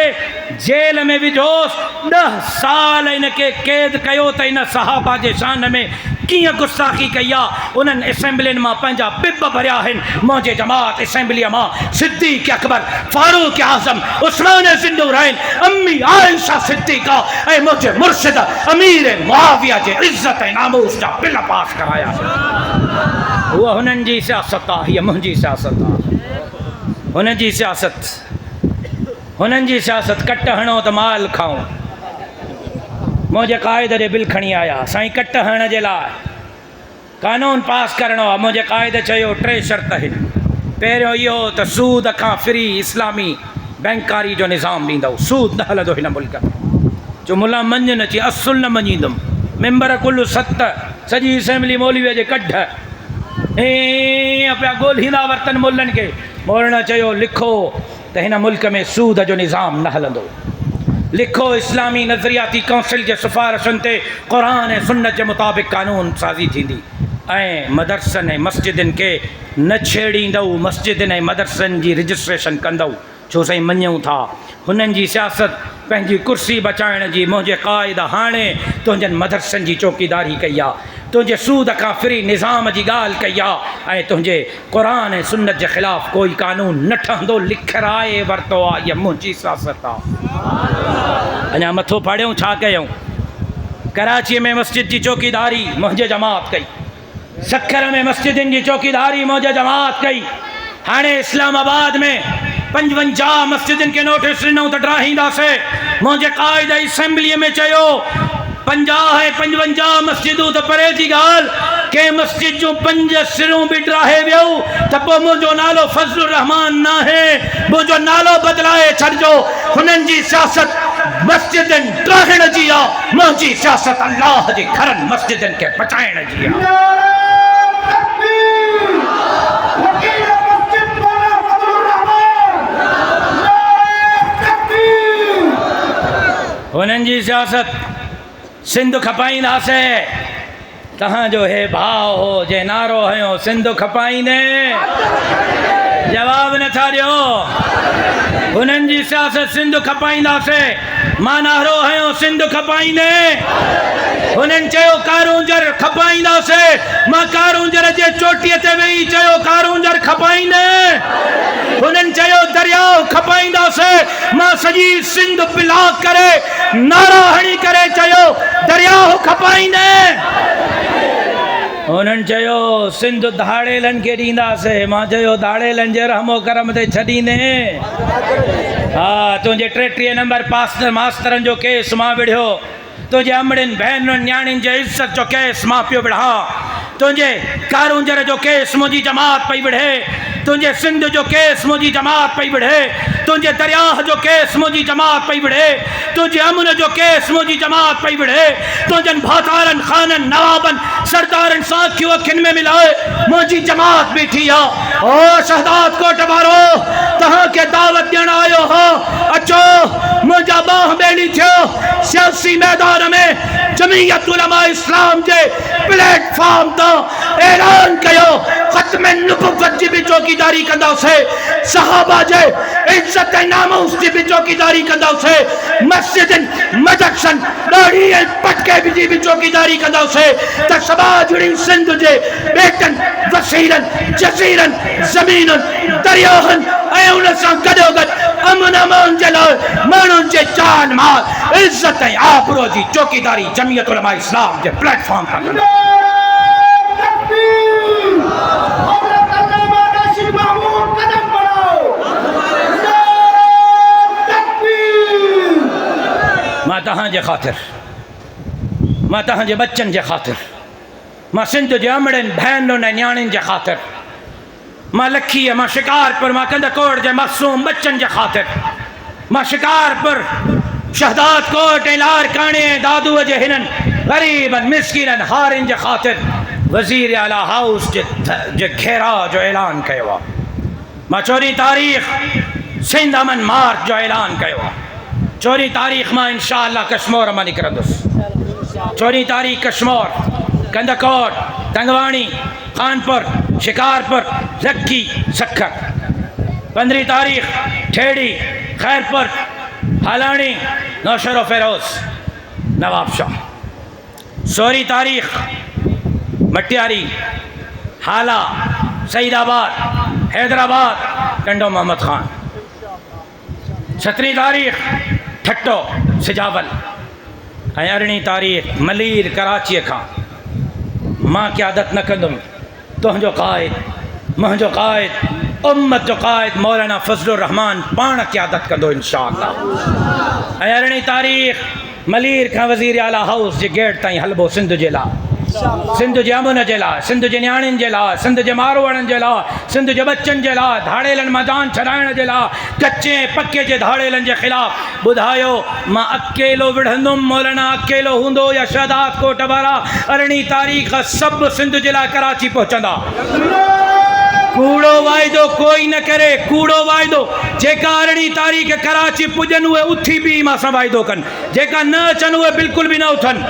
जेल में विझोसि 10 साल इनखे क़ैद कयो त इन सहाबा जे शान में कीअं गुस्ताखी कई आहे उन्हनि असेंबलियुनि मां पंहिंजा बिब भरिया आहिनि मुंहिंजे जमात असेंबलीअ मां सिद्दीक़ अकबर फारूक आज़म उस्मान ज़ुन्नूरैन अम्मी आयशा सिद्दीक़ा ऐं मुंहिंजे मुर्शिद अमीर मुआविया जे इज़त ऐं नामूस जा बिल पास कराया उहा हुननि जी सियासत आहे हीअ मुंहिंजी सियासत आहे हुननि जी सियासत कट हणो त माल खाऊं मुंहिंजे क़ाइद जे बिल खणी आया साईं कट हणण जे लाइ कानून पास करिणो आहे मुंहिंजे क़ाइद चयो 3 शर्त आहिनि पहिरियों इहो त सूद खां फ्री इस्लामी बैंकारी जो निज़ाम ॾींदव सूद न हलंदो हिन मुल्क में जो मुला मञ न अची असुल न मञींदुमि मेंबर कुल 7 सॼी असेंबली मौलवीअ जे कढ ईअं पिया ॻोल्हींदा वरतनि मुल्हनि खे मोरण चयो लिखो त हिन मुल्क में सूद जो निज़ाम न हलंदो लिखो इस्लामी नज़रियाती काउंसिल जे सिफ़ारिशुनि ते क़ुरान ऐं सुन्नत जे मुताबिक़ कानून साज़ी थींदी ऐं मदरसनि ऐं मस्जिदनि खे न छेड़ींदव मस्जिदनि ऐं मदरसनि जी रजिस्ट्रेशन कंदव छो साईं मञूं था हुननि जी सियासत पंहिंजी कुर्सी बचाइण जी मुंहिंजे क़ाइद हाणे तुंहिंजनि मदरसनि जी चौकीदारी कई आहे तुंहिंजे सूद खां फ्री निज़ाम जी ॻाल्हि कई आहे ऐं तुंहिंजे क़ुरान ऐं सुन्नत जे ख़िलाफ़ु कोई कानून न ठहंदो लिखराए वरितो आहे इहा मुंहिंजी सियासत आहे अञा मथो फाड़ियूं छा कयूं कराचीअ में मस्जिद जी चौकीदारी मुंहिंजे जमात कई सखर में मस्जिदनि जी चौकीदारी मुंहिंजे जमात कई हाणे इस्लामाबाद में 55 मस्जिदनि खे नोटिस ॾिनऊं त ड्राहींदासीं मुंहिंजे क़ाइद असेंबलीअ में चयो 50 ऐं 55 मस्जिदूं त परे जी ॻाल्हि कंहिं मस्जिद जूं 5 सिरूं बि ड्राहे वियो त पोइ मुंहिंजो नालो फज़लुर रहमान न आहे मुंहिंजो नालो बदिलाए छॾिजो हुननि जी सियासत मस्जिदनि ड्राहण जी आहे मुंहिंजी सियासत अल्लाह जे घरनि मस्जिदनि खे बचाइण जी आहे हुननि जी सियासत सिंध खपाईंदासीं तव्हांजो हे भाउ हो जे नारो हयो सिंध खपाईंदे जवाब नथा ॾियो हुननि जी सियासत सिंध खपाईंदासीं मां नारो हयो सिंध खपाईंदे हुननि चयो कारूंजर खपाईंदासीं मां कारूंजर जे चोटीअ ते वेही चयो कारूंजर खपाईंदे हुननि चयो दरियाउ खपाईंदासीं मां सॼी सिंध ब्लॉक करे नारा हणी करे चयो दरियाउ खपाईंदे हुननि चयो सिंध धाड़ेलनि खे ॾींदासीं मां चयो धाड़ेलनि जे रहमो करम ते छॾींदे हा तुंहिंजे 33 नंबर मास्तरनि जो केस मां विढ़ियो तुंहिंजे अमड़ियुनि भेनरुनि न्याणियुनि जे इज़त जो केस मां पियो विढ़ा तुंहिंजे कारूंजर जो केस मुंहिंजी जमात पई विढ़े तुंहिंजे सिंध जो केस मुंहिंजी जमात पई विढ़े तुंहिंजे दरियाह जो केस मुंहिंजी जमात पई विढ़े तुंहिंजे अमुन जो केस मुंहिंजी जमात पई विढ़े तुंहिंजनि भातारनि ख़ाननि नवाबनि सरदारनि सां अखियूं अखियुनि में मिलाए मुंहिंजी जमात बीठी आहे ओ शहदाद कोट वारो तव्हांखे दावत ॾियणु आयो हो अचो मुंहिंजा बाह ॿेड़ी थियो सियासी मैदान में जमीयत उलमा इस्लाम जे प्लेटफॉर्म तो ऐलान कयो ख़त्म नबुव्वत जी भी चौकीदारी कंदासीं सहाबा जे इज़त ऐं नामूस जी भी चौकीदारी कंदासीं मस्जिदनि मदरसनि ॾाढ़ी ऐं पटके जी भी चौकीदारी कंदासीं त समाजड़ी सिंध जे बेटनि वसीरनि जज़ीरनि ज़मीनुनि दरियाहनि ऐं उन सां गॾोगॾु अमन अमान जे लाइ माण्हुनि जे जान माल इज़त ऐं आबरू जी चौकीदारी जमीयत उलमा इस्लाम जे प्लेटफॉर्म तां कंदा मां तहां जे ख़ातिर, मां तहां जे बच्चन जे ख़ातिर, मां सिंध जे अमड़नि भेनरुनि ऐं न्याणियुनि जे ख़ातिर, मां लखीअ, मां शिकारपुर, मां कंदकोट जे मासूम बच्चन जे ख़ातिर, मां शिकारपुर, शहदाद कोट ऐं लारकाणे ऐं दादूअ जे हिननि ग़रीबनि मिस्कीननि हारियुनि जे ख़ातिर वज़ीर आला हाउस जे घेराव जो ऐलान कयो आहे। मां 14 तारीख़ सिंध अमन मार्च जो ऐलान कयो आहे। 14 तारीख़ मां इंशा अल्लाह कश्मीर मां निकिरंदुसि। 14 तारीख़ कश्मीर, कंदकोट, तंगवाणी, कानपुर, शिकारपुर, लखी, सखर। 15 तारीख़ ठेड़ी, खैरपुर, हालानी, नौशर फिरोज, नवाबशाह। 16 तारीख़ मटियारी, हाला, सईदाबाद, हैदराबाद, टंडो मोहम्मद खान। 17 तारीख़ ठट्टो, सिजावल ऐं 18 तारीख़ मलीर, कराची खां। मां क़यादत न कंदुमि, तुंहिंजो क़ाइद, मुंहिंजो क़ाइद, उम्मत जो क़ाइद मौलाना फज़लुर रहमान पाण क़यादत कंदो इंशा अल्लाह। ऐं 18 तारीख़ मलीर खां वज़ीर आला हाउस जे गेट ताईं हलबो सिंध जे लाइ, सिंध जे अमन जे लाइ, सिंध जे न्याणियुनि जे लाइ, सिंध जे मारवाड़नि जे लाइ, सिंध जे बच्चनि जे लाइ, धाड़ेलनि मां जान छॾाइण जे लाइ, कचे पके जे धाड़ेलनि जे ख़िलाफ़। ॿुधायो मां अकेलो विढ़ंदुमि, मौलाना अकेलो हूंदो या शहदाद कोट वारा 18 तारीख़ सभु सिंध जे लाइ कराची पहुचंदा। कूड़ो वाइदो कोई न करे, कूड़ो वाइदो। जेका 18 तारीख़ कराची पुॼनि उहे उथी बि मां सां वाइदो कनि, जेका न अचनि उहे बिल्कुलु बि न उथनि।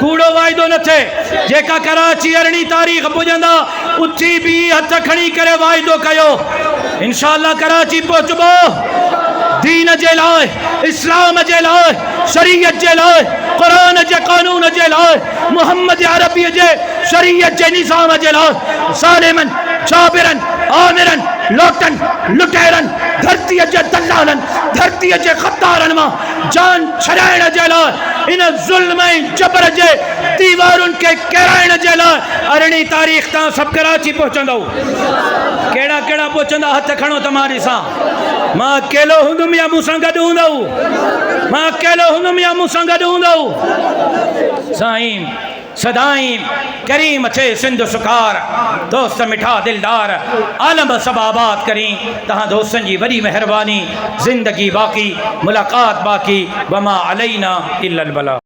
कूड़ो वाइदो न थिए। जेका कराची 18 तारीख़ पुॼंदा उथी बि हथ खणी करे वाइदो कयो इंशा अल्लाह कराची पहुचबो, दीन जे लाइ, इस्लाम जे लाइ, शरीयत जे लाइ, क़ुरान जे क़ानून जे लाइ, मुहम्मद अरबी जे शरीयत जे निज़ाम जे लाइ, ज़ालिमन, जाबिरन, आमिरन, लोटन, लुटेरन, धरतीअ जे दलालनि, धरतीअ जे ग़द्दारनि मां जान छॾाइण जे लाइ, इन ज़ुल्म ऐं जबर जे दीवारुनि खे किराइण जे लाइ 18 तारीख़ तव्हां सभु कराची पहुचंदव। कहिड़ा कहिड़ा पहुचंदा हथ खणो तमारी सां। मां अकेलो हूंदुमि या मूंसां गॾु हूंदव? मां अकेलो हूंदुमि या मूंसां गॾु हूंदव? साईं सदाईं करीम थे सिंध सुकार, दोस्त मिठा दिलदार, आलम सब आबाद करी। तहां दोस्तनि जी वॾी महिरबानी, ज़िंदगी बाक़ी, मुलाक़ात बाक़ी, वमा अलैना इल्लल बला।